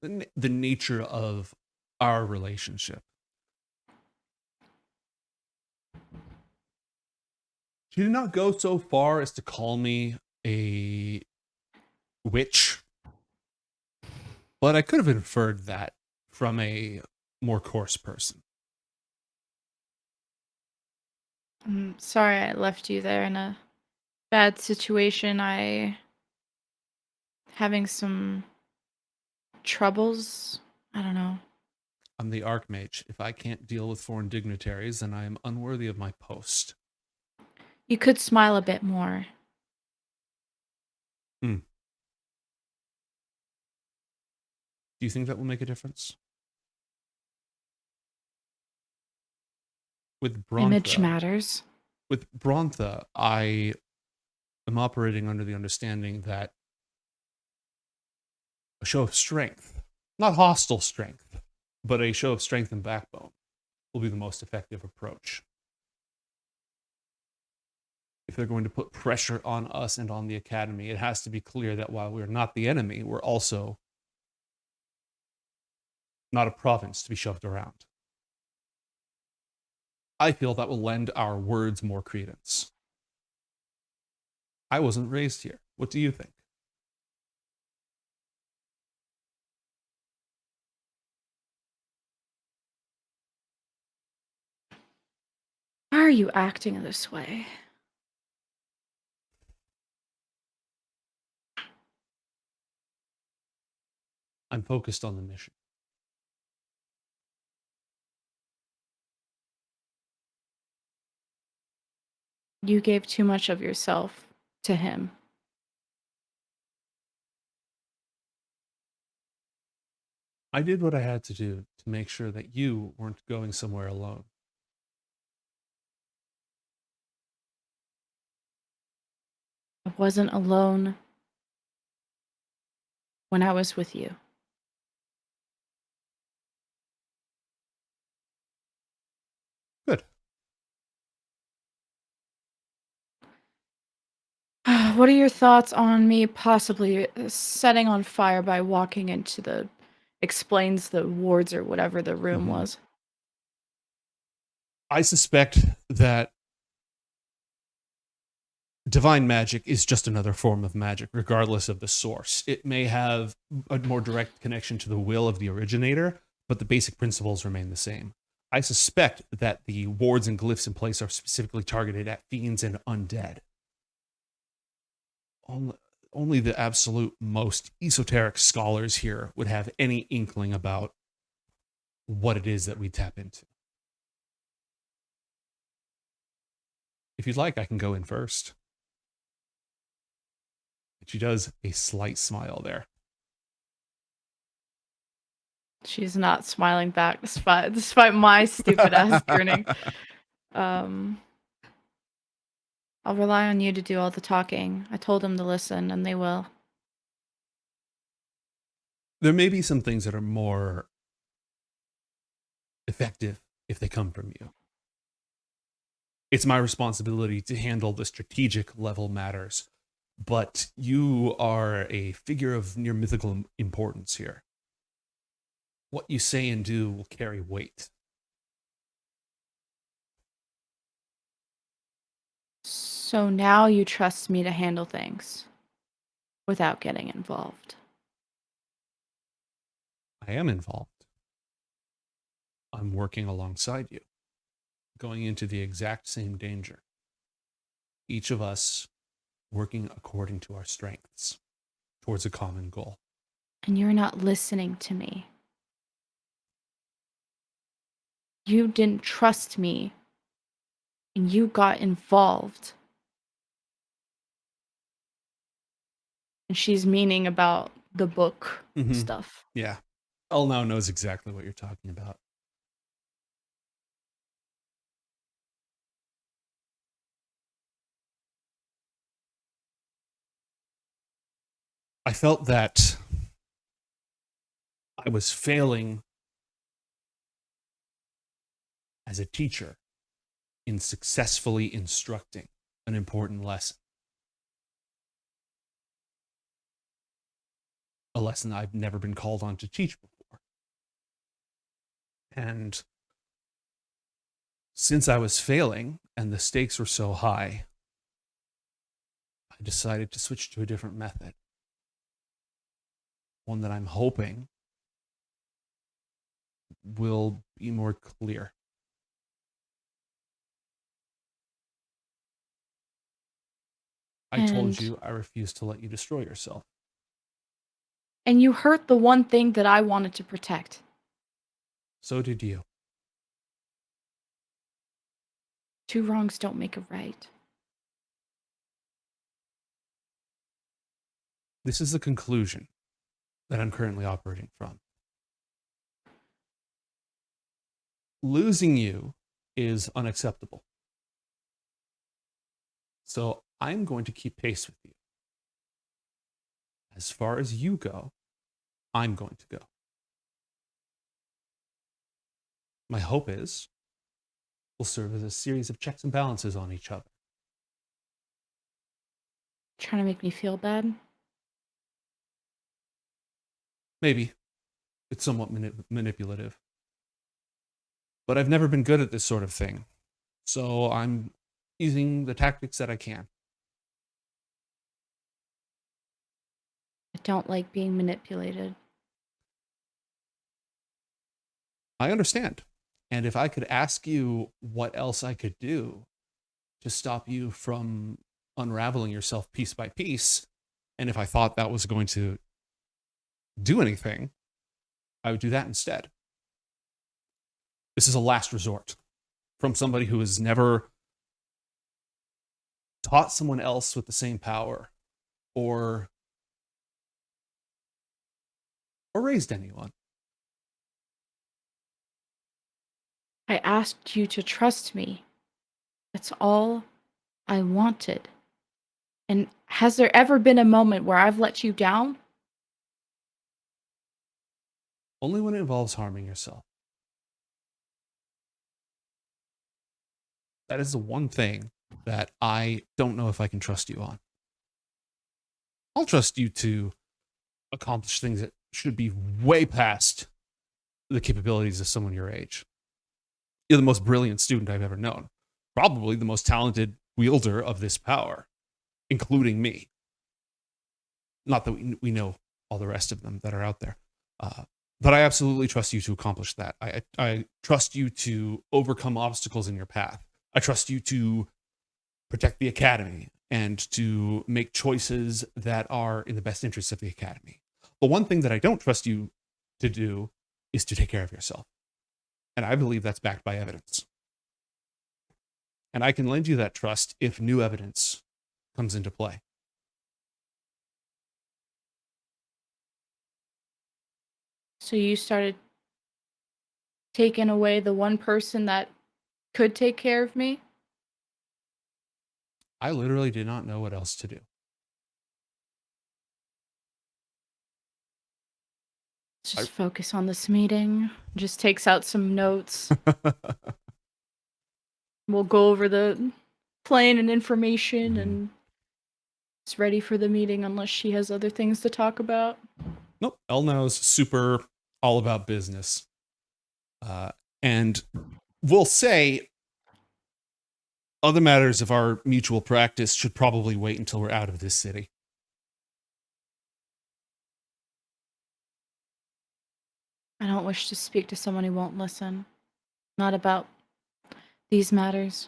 the nature of our relationship. She did not go so far as to call me a witch, but I could have inferred that from a more coarse person. I'm sorry I left you there in a bad situation. I having some troubles. I don't know. I'm the Archmage. If I can't deal with foreign dignitaries, then I am unworthy of my post. You could smile a bit more. Do you think that will make a difference? With Image Brontha, matters. I am operating under the understanding that a show of strength, not hostile strength, but a show of strength and backbone, will be the most effective approach. If they're going to put pressure on us and on the Academy, it has to be clear that while we're not the enemy, we're also not a province to be shoved around. I feel that will lend our words more credence. I wasn't raised here. What do you think? Why are you acting this way? I'm focused on the mission. You gave too much of yourself to him. I did what I had to do to make sure that you weren't going somewhere alone. I wasn't alone when I was with you. Good. What are your thoughts on me possibly setting on fire by walking into the explains the wards or whatever the room was? I suspect that divine magic is just another form of magic, regardless of the source. It may have a more direct connection to the will of the originator, but the basic principles remain the same. I suspect that the wards and glyphs in place are specifically targeted at fiends and undead. Only the absolute most esoteric scholars here would have any inkling about what it is that we tap into. If you'd like, I can go in first. She does a slight smile there. She's not smiling back despite my stupid ass grinning. I'll rely on you to do all the talking. I told them to listen, and they will. There may be some things that are more effective if they come from you. It's my responsibility to handle the strategic level matters, but you are a figure of near mythical importance here. What you say and do will carry weight. So now you trust me to handle things without getting involved. I am involved. I'm working alongside you, going into the exact same danger. Each of us working according to our strengths towards a common goal. And you're not listening to me. You didn't trust me, and you got involved. And she's meaning about the book stuff. Yeah. Elnao knows exactly what you're talking about. I felt that I was failing as a teacher in successfully instructing an important lesson. A lesson I've never been called on to teach before. And since I was failing and the stakes were so high, I decided to switch to a different method. One that I'm hoping will be more clear. I told you I refuse to let you destroy yourself. And you hurt the one thing that I wanted to protect. So did you. Two wrongs don't make a right. This is the conclusion that I'm currently operating from. Losing you is unacceptable. So I'm going to keep pace with you. As far as you go, I'm going to go. My hope is we'll serve as a series of checks and balances on each other. Trying to make me feel bad? Maybe. It's somewhat manipulative. But I've never been good at this sort of thing. So I'm using the tactics that I can. I don't like being manipulated. I understand. And if I could ask you what else I could do to stop you from unraveling yourself piece by piece, and if I thought that was going to do anything, I would do that instead. This is a last resort from somebody who has never taught someone else with the same power or raised anyone. I asked you to trust me. That's all I wanted. And has there ever been a moment where I've let you down? Only when it involves harming yourself. That is the one thing that I don't know if I can trust you on. I'll trust you to accomplish things that should be way past the capabilities of someone your age. You're the most brilliant student I've ever known. Probably the most talented wielder of this power, including me. Not that we know all the rest of them that are out there. But I absolutely trust you to accomplish that. I trust you to overcome obstacles in your path. I trust you to protect the academy and to make choices that are in the best interests of the academy. The one thing that I don't trust you to do is to take care of yourself. And I believe that's backed by evidence. And I can lend you that trust if new evidence comes into play. So you started taking away the one person that could take care of me? I literally did not know what else to do. Just focus on this meeting. Just takes out some notes. We'll go over the plan and information and it's ready for the meeting unless she has other things to talk about. Nope. Elnao's super all about business. And we'll say other matters of our mutual practice should probably wait until we're out of this city. I don't wish to speak to someone who won't listen. Not about these matters.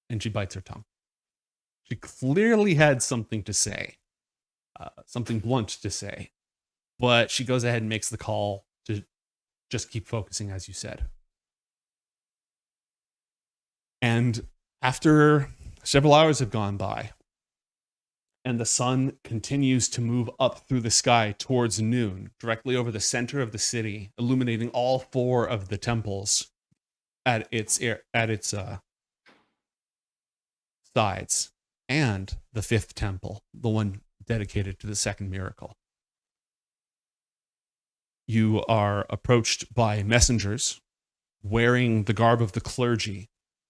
And she bites her tongue. She clearly had something to say, something blunt to say, but she goes ahead and makes the call to just keep focusing, as you said. And after several hours have gone by, and the sun continues to move up through the sky towards noon, directly over the center of the city, illuminating all four of the temples at its sides, and the fifth temple, the one dedicated to the second miracle. You are approached by messengers wearing the garb of the clergy,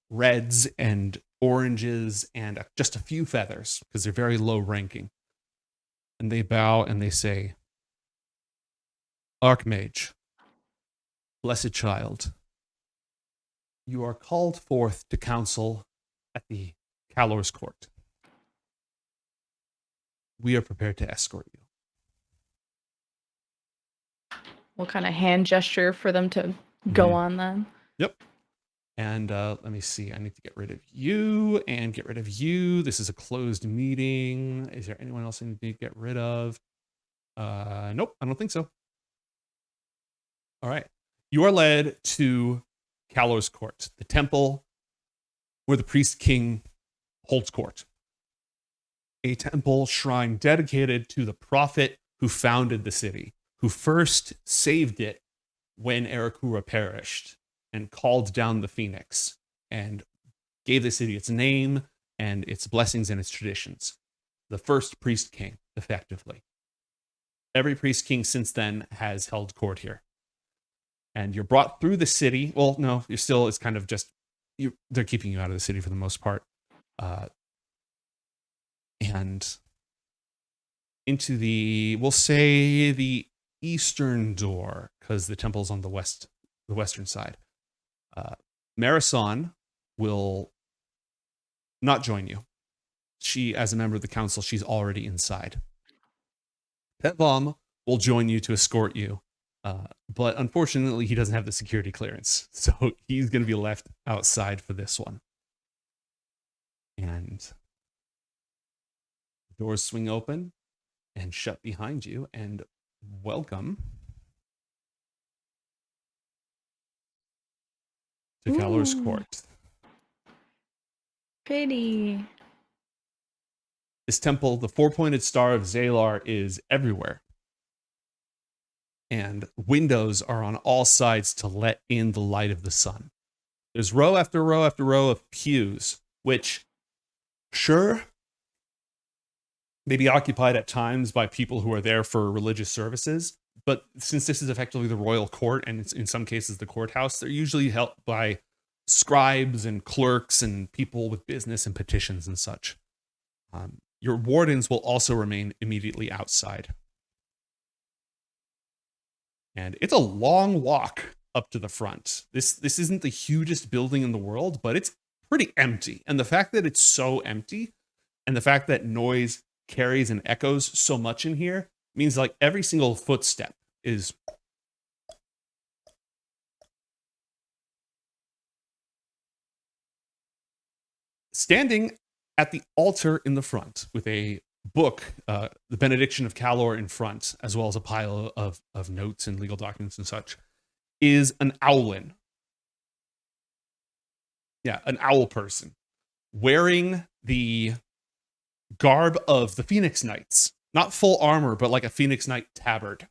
reds and oranges and just a few feathers, because they're very low ranking. And they bow and they say, Archmage, blessed child, you are called forth to counsel at the Athalor's court. We are prepared to escort you. What kind of hand gesture for them to go on then? Yep. And let me see. I need to get rid of you and get rid of you. This is a closed meeting. Is there anyone else I need to get rid of? Nope, I don't think so. All right. You are led to Athalor's court, the temple where the priest king holds court. A temple shrine dedicated to the prophet who founded the city, who first saved it when Arakura perished and called down the phoenix and gave the city its name and its blessings and its traditions. The first priest king, effectively. Every priest king since then has held court here. And you're brought through the city. Well, no, you're still, it's kind of just, they're keeping you out of the city for the most part. And into we'll say the eastern door, because the temple's on the western side. Meresan will not join you. She, as a member of the council, she's already inside. Petvom will join you to escort you, but unfortunately, he doesn't have the security clearance, so he's going to be left outside for this one. And the doors swing open and shut behind you, and welcome to Athalor's court. Pretty. This temple, the four-pointed star of Zalar, is everywhere. And windows are on all sides to let in the light of the sun. There's row after row after row of pews, which, sure, may be occupied at times by people who are there for religious services. But since this is effectively the royal court, and it's in some cases the courthouse, they're usually held by scribes and clerks and people with business and petitions and such. Your wardens will also remain immediately outside. And it's a long walk up to the front. This isn't the hugest building in the world, but it's pretty empty. And the fact that it's so empty, and the fact that noise carries and echoes so much in here, means like every single footstep is standing at the altar in the front with a book, the benediction of Calor in front, as well as a pile of notes and legal documents and such, is an owlin. Yeah, an owl person wearing the garb of the Phoenix Knights. Not full armor, but like a Phoenix Knight tabard.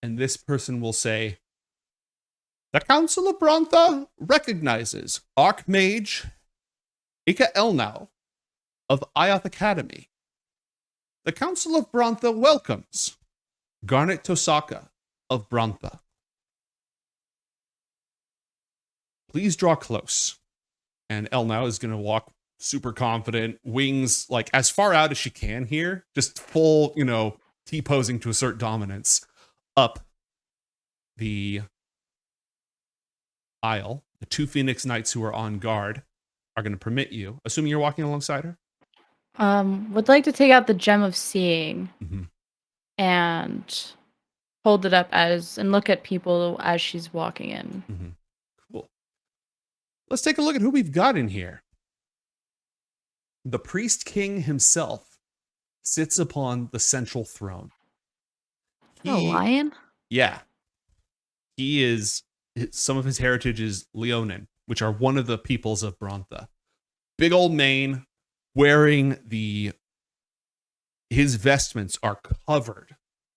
And this person will say, "The Council of Brontha recognizes Archmage IOTH Elnao of IOTH Academy. The Council of Brontha welcomes Garnet Tosaka of Brontha. Please draw close." And Elnao is going to walk super confident, wings like as far out as she can here, just full, T-posing to assert dominance, up the aisle. The two Phoenix Knights who are on guard are going to permit you, assuming you're walking alongside her. Would like to take out the gem of seeing and hold it up and look at people as she's walking in. Cool. Let's take a look at who we've got in here. The Priest King himself sits upon the central throne. A lion? Yeah. He is, some of his heritage is Leonin, which are one of the peoples of Brontha. Big old mane, wearing his vestments are covered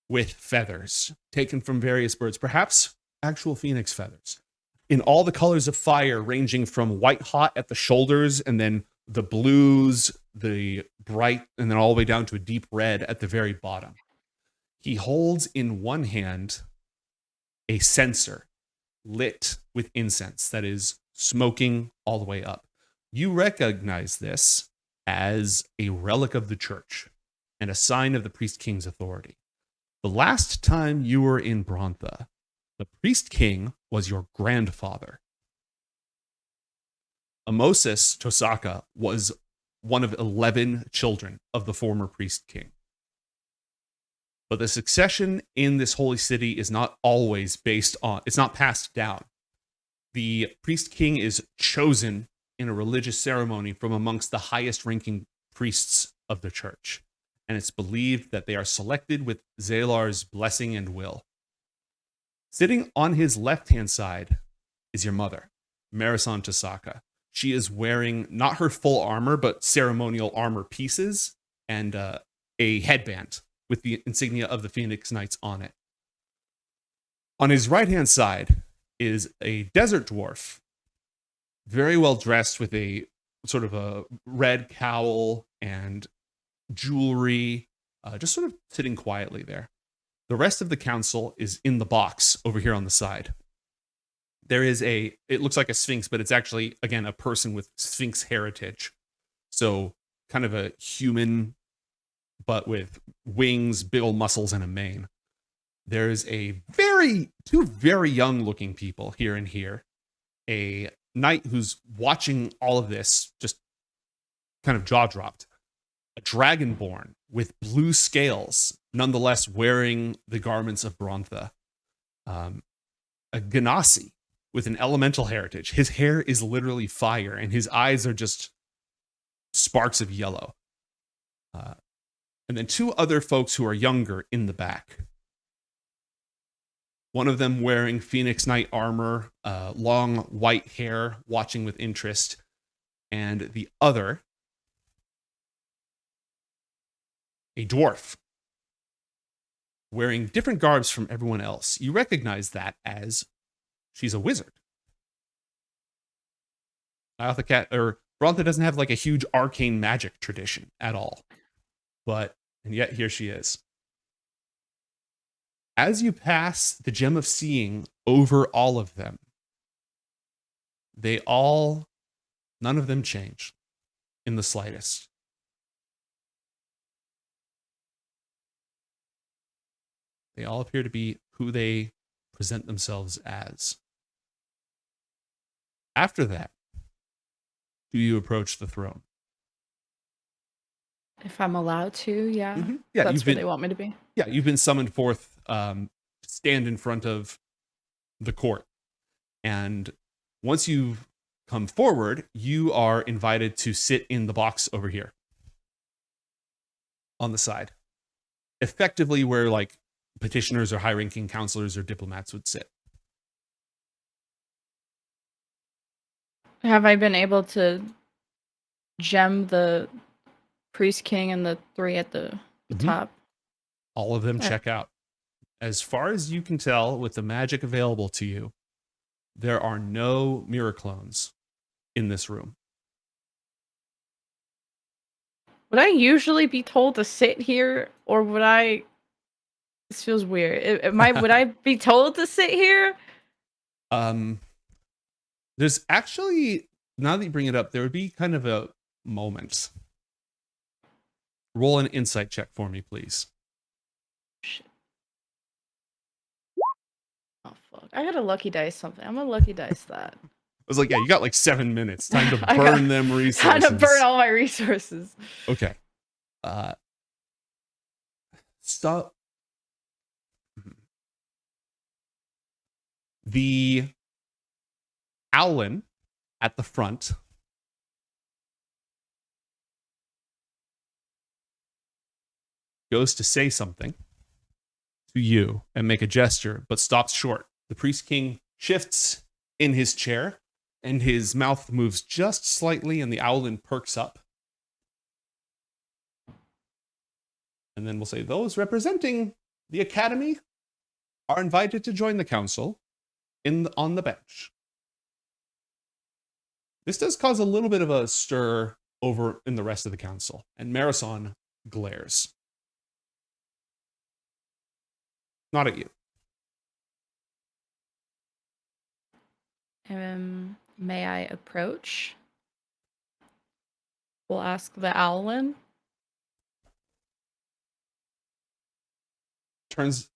with feathers taken from various birds, perhaps actual phoenix feathers, in all the colors of fire, ranging from white hot at the shoulders and then the blues, the bright, and then all the way down to a deep red at the very bottom. He holds in one hand a censer lit with incense that is smoking all the way up. You recognize this as a relic of the church and a sign of the Priest King's authority. The last time you were in Brontha, the Priest King was your grandfather. Amosis Tosaka was one of 11 children of the former Priest King. But the succession in this holy city is not always it's not passed down. The Priest King is chosen in a religious ceremony from amongst the highest ranking priests of the church. And it's believed that they are selected with Zalar's blessing and will. Sitting on his left-hand side is your mother, Meresan Tosaka. She is wearing not her full armor, but ceremonial armor pieces and a headband with the insignia of the Phoenix Knights on it. On his right-hand side is a desert dwarf, very well dressed with a sort of a red cowl and jewelry, just sort of sitting quietly there. The rest of the council is in the box over here on the side. There is it looks like a sphinx, but it's actually, again, a person with sphinx heritage. So kind of a human, but with wings, big old muscles, and a mane. There's two very young looking people here and here. A knight who's watching all of this, just kind of jaw dropped. A dragonborn with blue scales, nonetheless wearing the garments of Brontha. A Ganassi with an elemental heritage. His hair is literally fire, and his eyes are just sparks of yellow. And then two other folks who are younger in the back. One of them wearing Phoenix Knight armor, long white hair, watching with interest. And the other, a dwarf, wearing different garbs from everyone else. You recognize that as she's a wizard. Brontha doesn't have like a huge arcane magic tradition at all. And yet here she is. As you pass the gem of seeing over all of them, none of them change in the slightest. They all appear to be who they present themselves as. After that, do you approach the throne? If I'm allowed to, yeah. Mm-hmm. Yeah, that's where they want me to be. Yeah, you've been summoned forth to stand in front of the court. And once you've come forward, you are invited to sit in the box over here on the side. Effectively where like petitioners or high-ranking counselors or diplomats would sit. Have I been able to gem the priest king and the three at the top? All of them check out. As far as you can tell, with the magic available to you, there are no mirror clones in this room. Would I usually be told to sit here, or would I? This feels weird. Would I be told to sit here? There's actually, now that you bring it up, there would be kind of a moment. Roll an insight check for me, please. Shit. Oh fuck! I got a lucky dice something. I'm gonna lucky dice that. I was like, yeah, you got like 7 minutes. Time to burn them resources. Time to burn all my resources. Okay. Stop. The Owlin at the front goes to say something to you and make a gesture, but stops short. The priest king shifts in his chair, and his mouth moves just slightly, and the Owlin perks up. And then we'll say, those representing the Academy are invited to join the council on the bench. This does cause a little bit of a stir over in the rest of the council, and Meresan glares. Not at you. May I approach? We'll ask the Owlin. Turns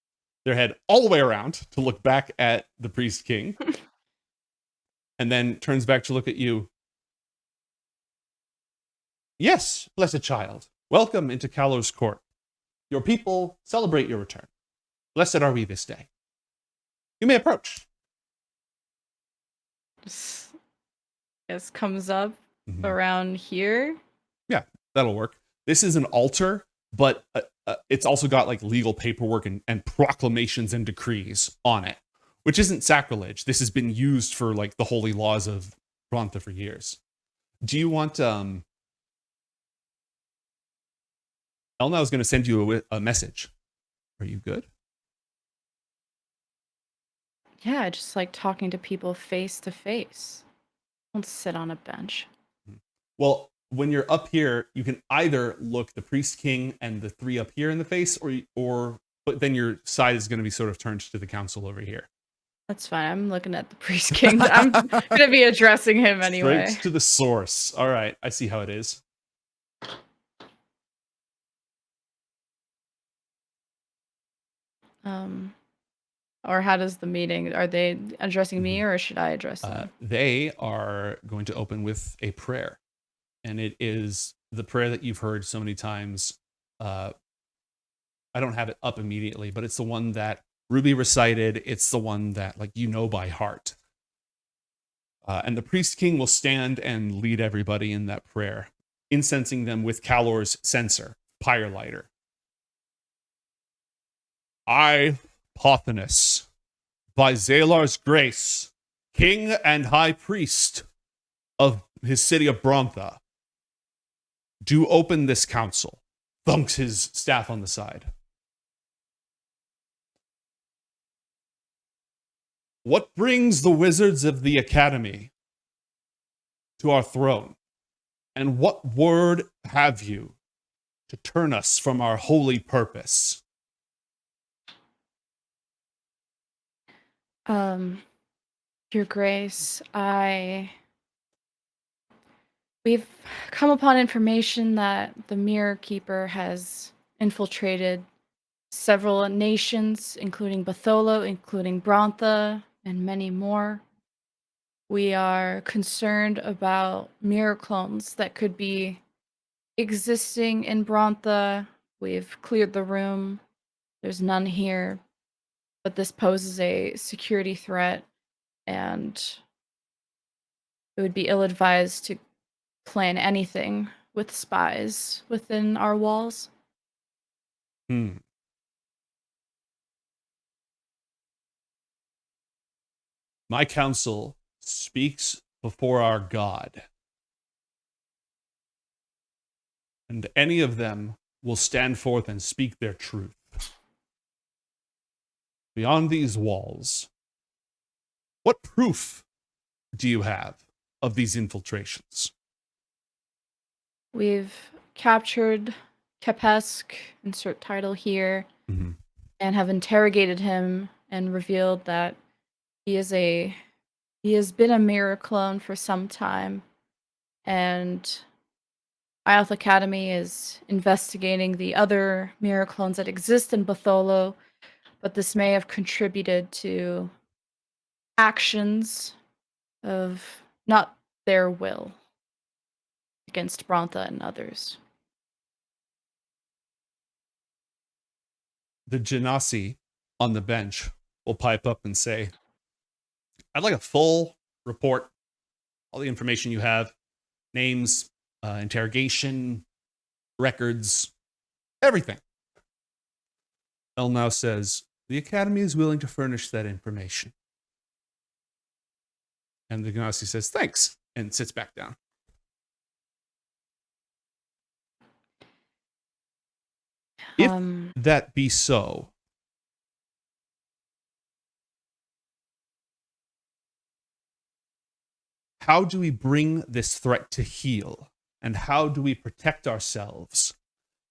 their head all the way around to look back at the priest king. And then turns back to look at you. Yes, blessed child. Welcome into Athalor's court. Your people celebrate your return. Blessed are we this day. You may approach. This comes up around here. Yeah, that'll work. This is an altar, but it's also got like legal paperwork and proclamations and decrees on it, which isn't sacrilege. This has been used for like the holy laws of Brontha for years. Do you want Elnao is going to send you a message. Are you good? Yeah, I just like talking to people face to face. Don't sit on a bench. Well, when you're up here, you can either look the priest king and the three up here in the face, or but then your side is going to be sort of turned to the council over here. That's fine. I'm looking at the priest king. I'm gonna be addressing him anyway. Straight to the source. All right, I see how it is. Or how does the meeting? Are they addressing me, or should I address them? They are going to open with a prayer, and it is the prayer that you've heard so many times. I don't have it up immediately, but it's the one that Ruby recited. It's the one that by heart. And the priest king will stand and lead everybody in that prayer, incensing them with Calor's censer, pyre lighter. I, Pothinus, by Zalar's grace, king and high priest of his city of Brontha, do open this council. Thunks his staff on the side. What brings the wizards of the Academy to our throne? And what word have you to turn us from our holy purpose? Your Grace, we've come upon information that the Mirror Keeper has infiltrated several nations, including Batholo, including Brontha, and many more. We are concerned about mirror clones that could be existing in Brontha. We've cleared the room. There's none here. But this poses a security threat, and it would be ill-advised to plan anything with spies within our walls. My counsel speaks before our God, and any of them will stand forth and speak their truth. Beyond these walls, what proof do you have of these infiltrations? We've captured Kepesk, insert title here, and have interrogated him and revealed that he has been a mirror clone for some time, and IOTH Academy is investigating the other mirror clones that exist in Batholo, but this may have contributed to actions of not their will against Brontha and others. The Genasi on the bench will pipe up and say, I'd like a full report, all the information you have, names, interrogation, records, everything. Elnao says, the Academy is willing to furnish that information. And the Genasi says, thanks, and sits back down. If that be so, how do we bring this threat to heel? And how do we protect ourselves?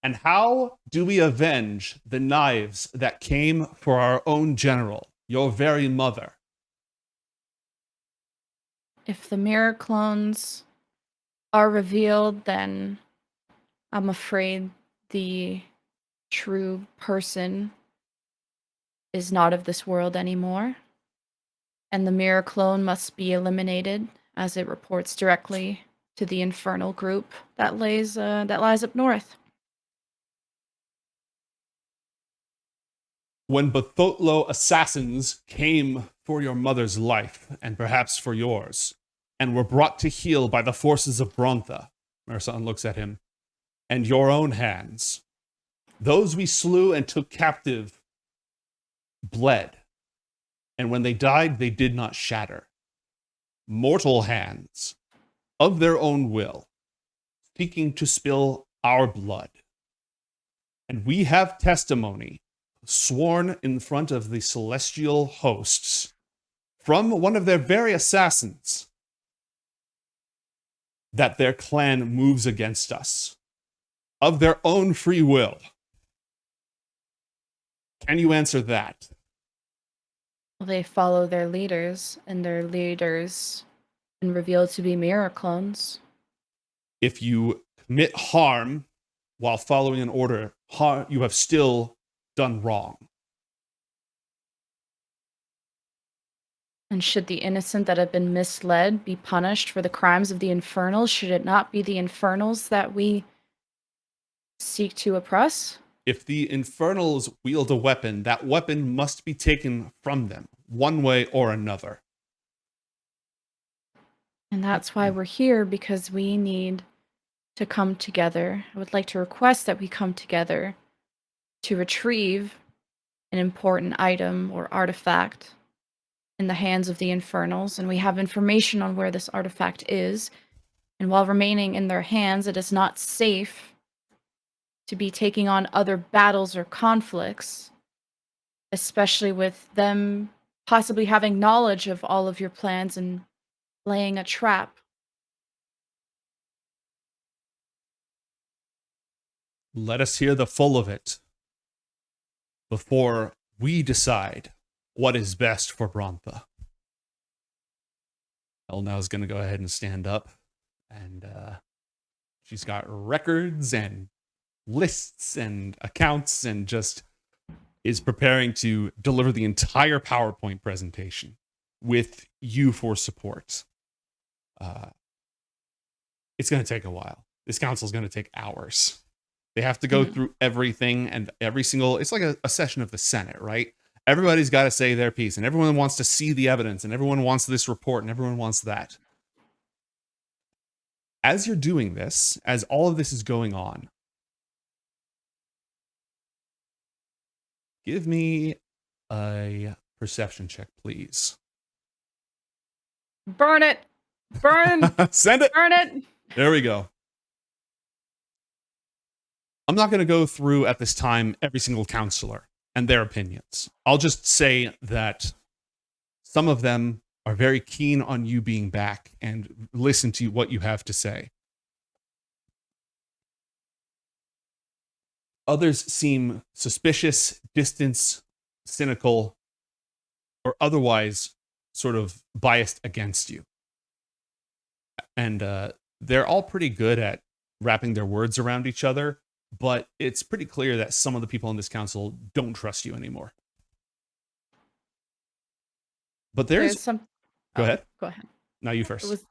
And how do we avenge the knives that came for our own general, your very mother? If the mirror clones are revealed, then I'm afraid the true person is not of this world anymore, and the mirror clone must be eliminated, as it reports directly to the Infernal group that lies up north. When Batholo assassins came for your mother's life, and perhaps for yours, and were brought to heel by the forces of Brontha, Meresan looks at him, and your own hands, those we slew and took captive bled, and when they died, they did not shatter. Mortal hands, of their own will, seeking to spill our blood. And we have testimony sworn in front of the celestial hosts from one of their very assassins that their clan moves against us of their own free will. Can you answer that? They follow their leaders, and their leaders been revealed to be mirror clones. If you commit harm while following an order, you have still done wrong. And should the innocent that have been misled be punished for the crimes of the Infernals? Should it not be the Infernals that we seek to oppress? If the Infernals wield a weapon, that weapon must be taken from them, one way or another. And that's why we're here, because we need to come together. I would like to request that we come together to retrieve an important item or artifact in the hands of the Infernals, and we have information on where this artifact is. And while remaining in their hands, it is not safe to be taking on other battles or conflicts, especially with them possibly having knowledge of all of your plans and laying a trap. Let us hear the full of it before we decide what is best for Brontha. Elnao is going to go ahead and stand up, and she's got records and lists and accounts and just is preparing to deliver the entire PowerPoint presentation with you for support. It's going to take a while. This council is going to take hours. They have to go through everything and every single, it's like a session of the Senate, right? Everybody's got to say their piece, and everyone wants to see the evidence, and everyone wants this report, and everyone wants that. As you're doing this, as all of this is going on, give me a perception check, please. Burn it! Burn! Send it! Burn it! There we go. I'm not going to go through at this time every single counselor and their opinions. I'll just say that some of them are very keen on you being back and listen to what you have to say. Others seem suspicious, distant, cynical, or otherwise sort of biased against you. And they're all pretty good at wrapping their words around each other, but it's pretty clear that some of the people in this council don't trust you anymore. But there's some. Go ahead. Go ahead. Now you first.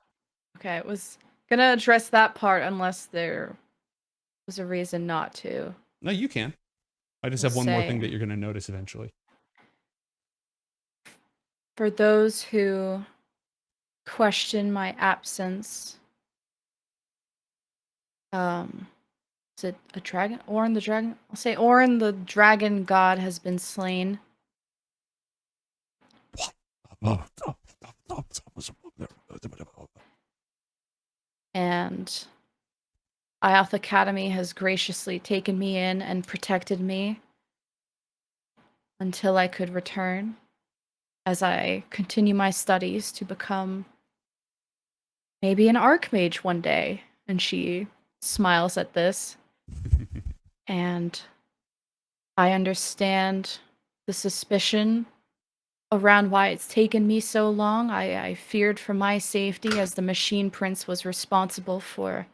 I was gonna address that part unless there was a reason not to. No, you can. I just have one more thing that you're going to notice eventually. For those who question my absence, is it a dragon? Orin the dragon? I'll say Orin the dragon god has been slain. And IOTH Academy has graciously taken me in and protected me until I could return as I continue my studies to become maybe an archmage one day. And she smiles at this. And I understand the suspicion around why it's taken me so long. I feared for my safety, as the Machine Prince was responsible for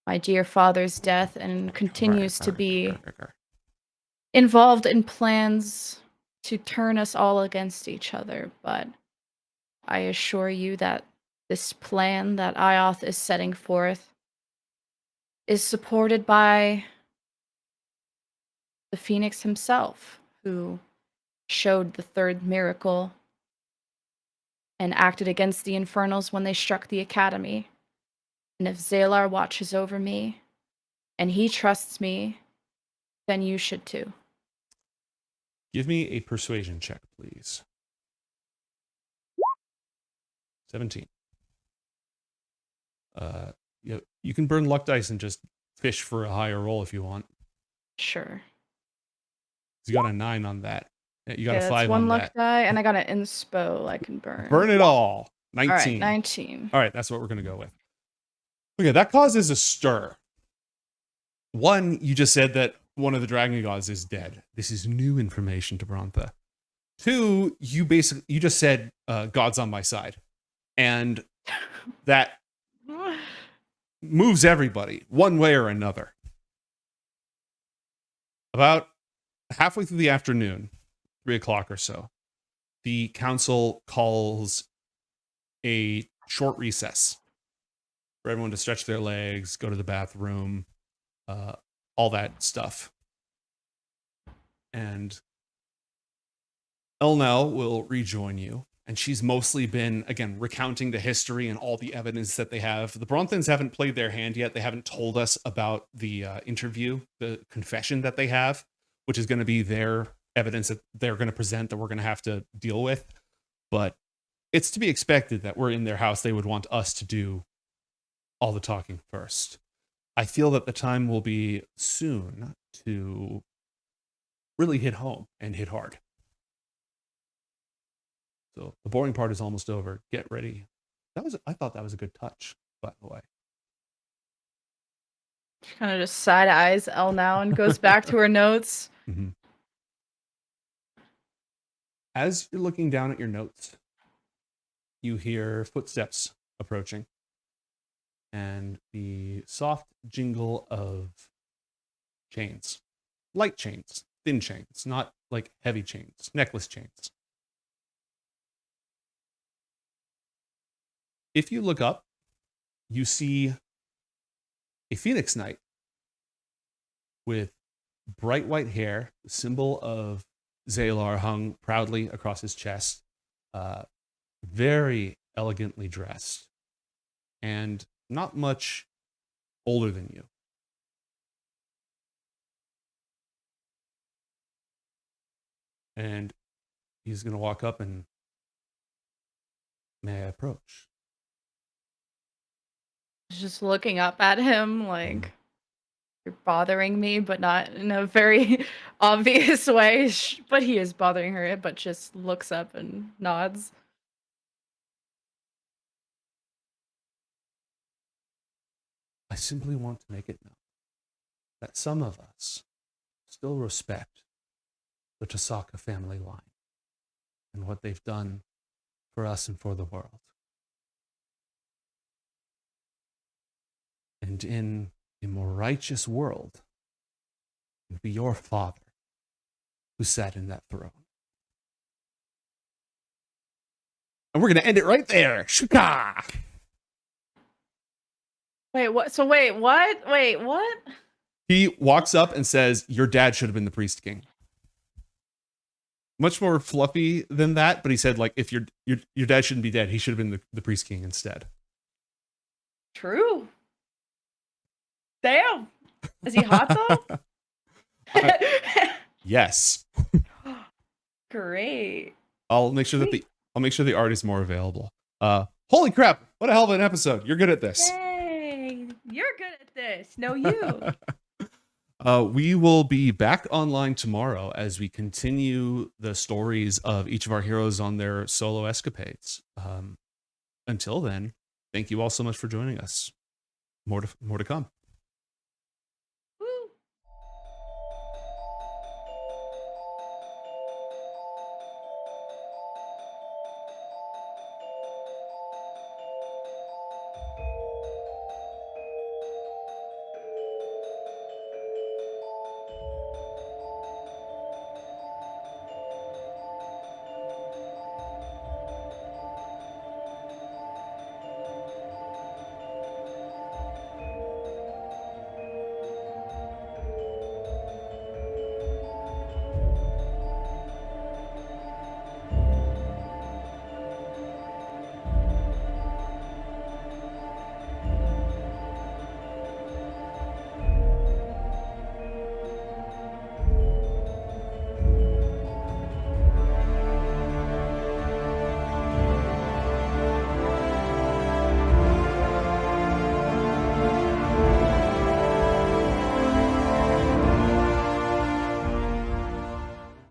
my dear father's death and continues to be involved in plans to turn us all against each other. But I assure you that this plan that IOTH is setting forth is supported by the Phoenix himself, who showed the third miracle and acted against the Infernals when they struck the Academy. And if Zalar watches over me and he trusts me, then you should too. Give me a persuasion check, please. 17. You can burn luck dice and just fish for a higher roll if you want. Sure. You got a 9 on that. You got Okay, a that's 5 one on luck that. die, and I got an inspo I can burn. Burn it all. All right, 19. 19. All right, that's what we're going to go with. Okay, that causes a stir. One, you just said that one of the dragon gods is dead. This is new information to Brontha. Two, you just said God's on my side. And that moves everybody one way or another. About halfway through the afternoon, 3 o'clock or so, the council calls a short recess for everyone to stretch their legs, go to the bathroom, all that stuff. And Elnao will rejoin you. And she's mostly been, again, recounting the history and all the evidence that they have. The Bronthans haven't played their hand yet. They haven't told us about the interview, the confession that they have, which is going to be their evidence that they're going to present that we're going to have to deal with. But it's to be expected that we're in their house. They would want us to do all the talking first. I feel that the time will be soon to really hit home and hit hard. So the boring part is almost over. Get ready. I thought that was a good touch, by the way. She kind of just side eyes Elnao and goes back to her notes. Mm-hmm. As you're looking down at your notes, you hear footsteps approaching and the soft jingle of chains. Light chains, thin chains, not like heavy chains, necklace chains. If you look up, you see a phoenix knight with bright white hair, the symbol of Athalor hung proudly across his chest, very elegantly dressed, and not much older than you. And he's going to walk up and, may I approach? Just looking up at him like, you're bothering me, but not in a very obvious way. But he is bothering her, but just looks up and nods. I simply want to make it known that some of us still respect the Tasaka family line and what they've done for us and for the world. And in a more righteous world, it would be your father who sat in that throne. And we're going to end it right there. Shuka! Wait, what? So wait, what? Wait, what? He walks up and says, your dad should have been the priest king. Much more fluffy than that, but he said, like, if your dad shouldn't be dead, he should have been the priest king instead. True. Damn. Is he hot though? Yes. Great. I'll make sure that the art is more available. Holy crap! What a hell of an episode! You're good at this. Yay! You're good at this. No, you. We will be back online tomorrow as we continue the stories of each of our heroes on their solo escapades. Until then, thank you all so much for joining us. More to come.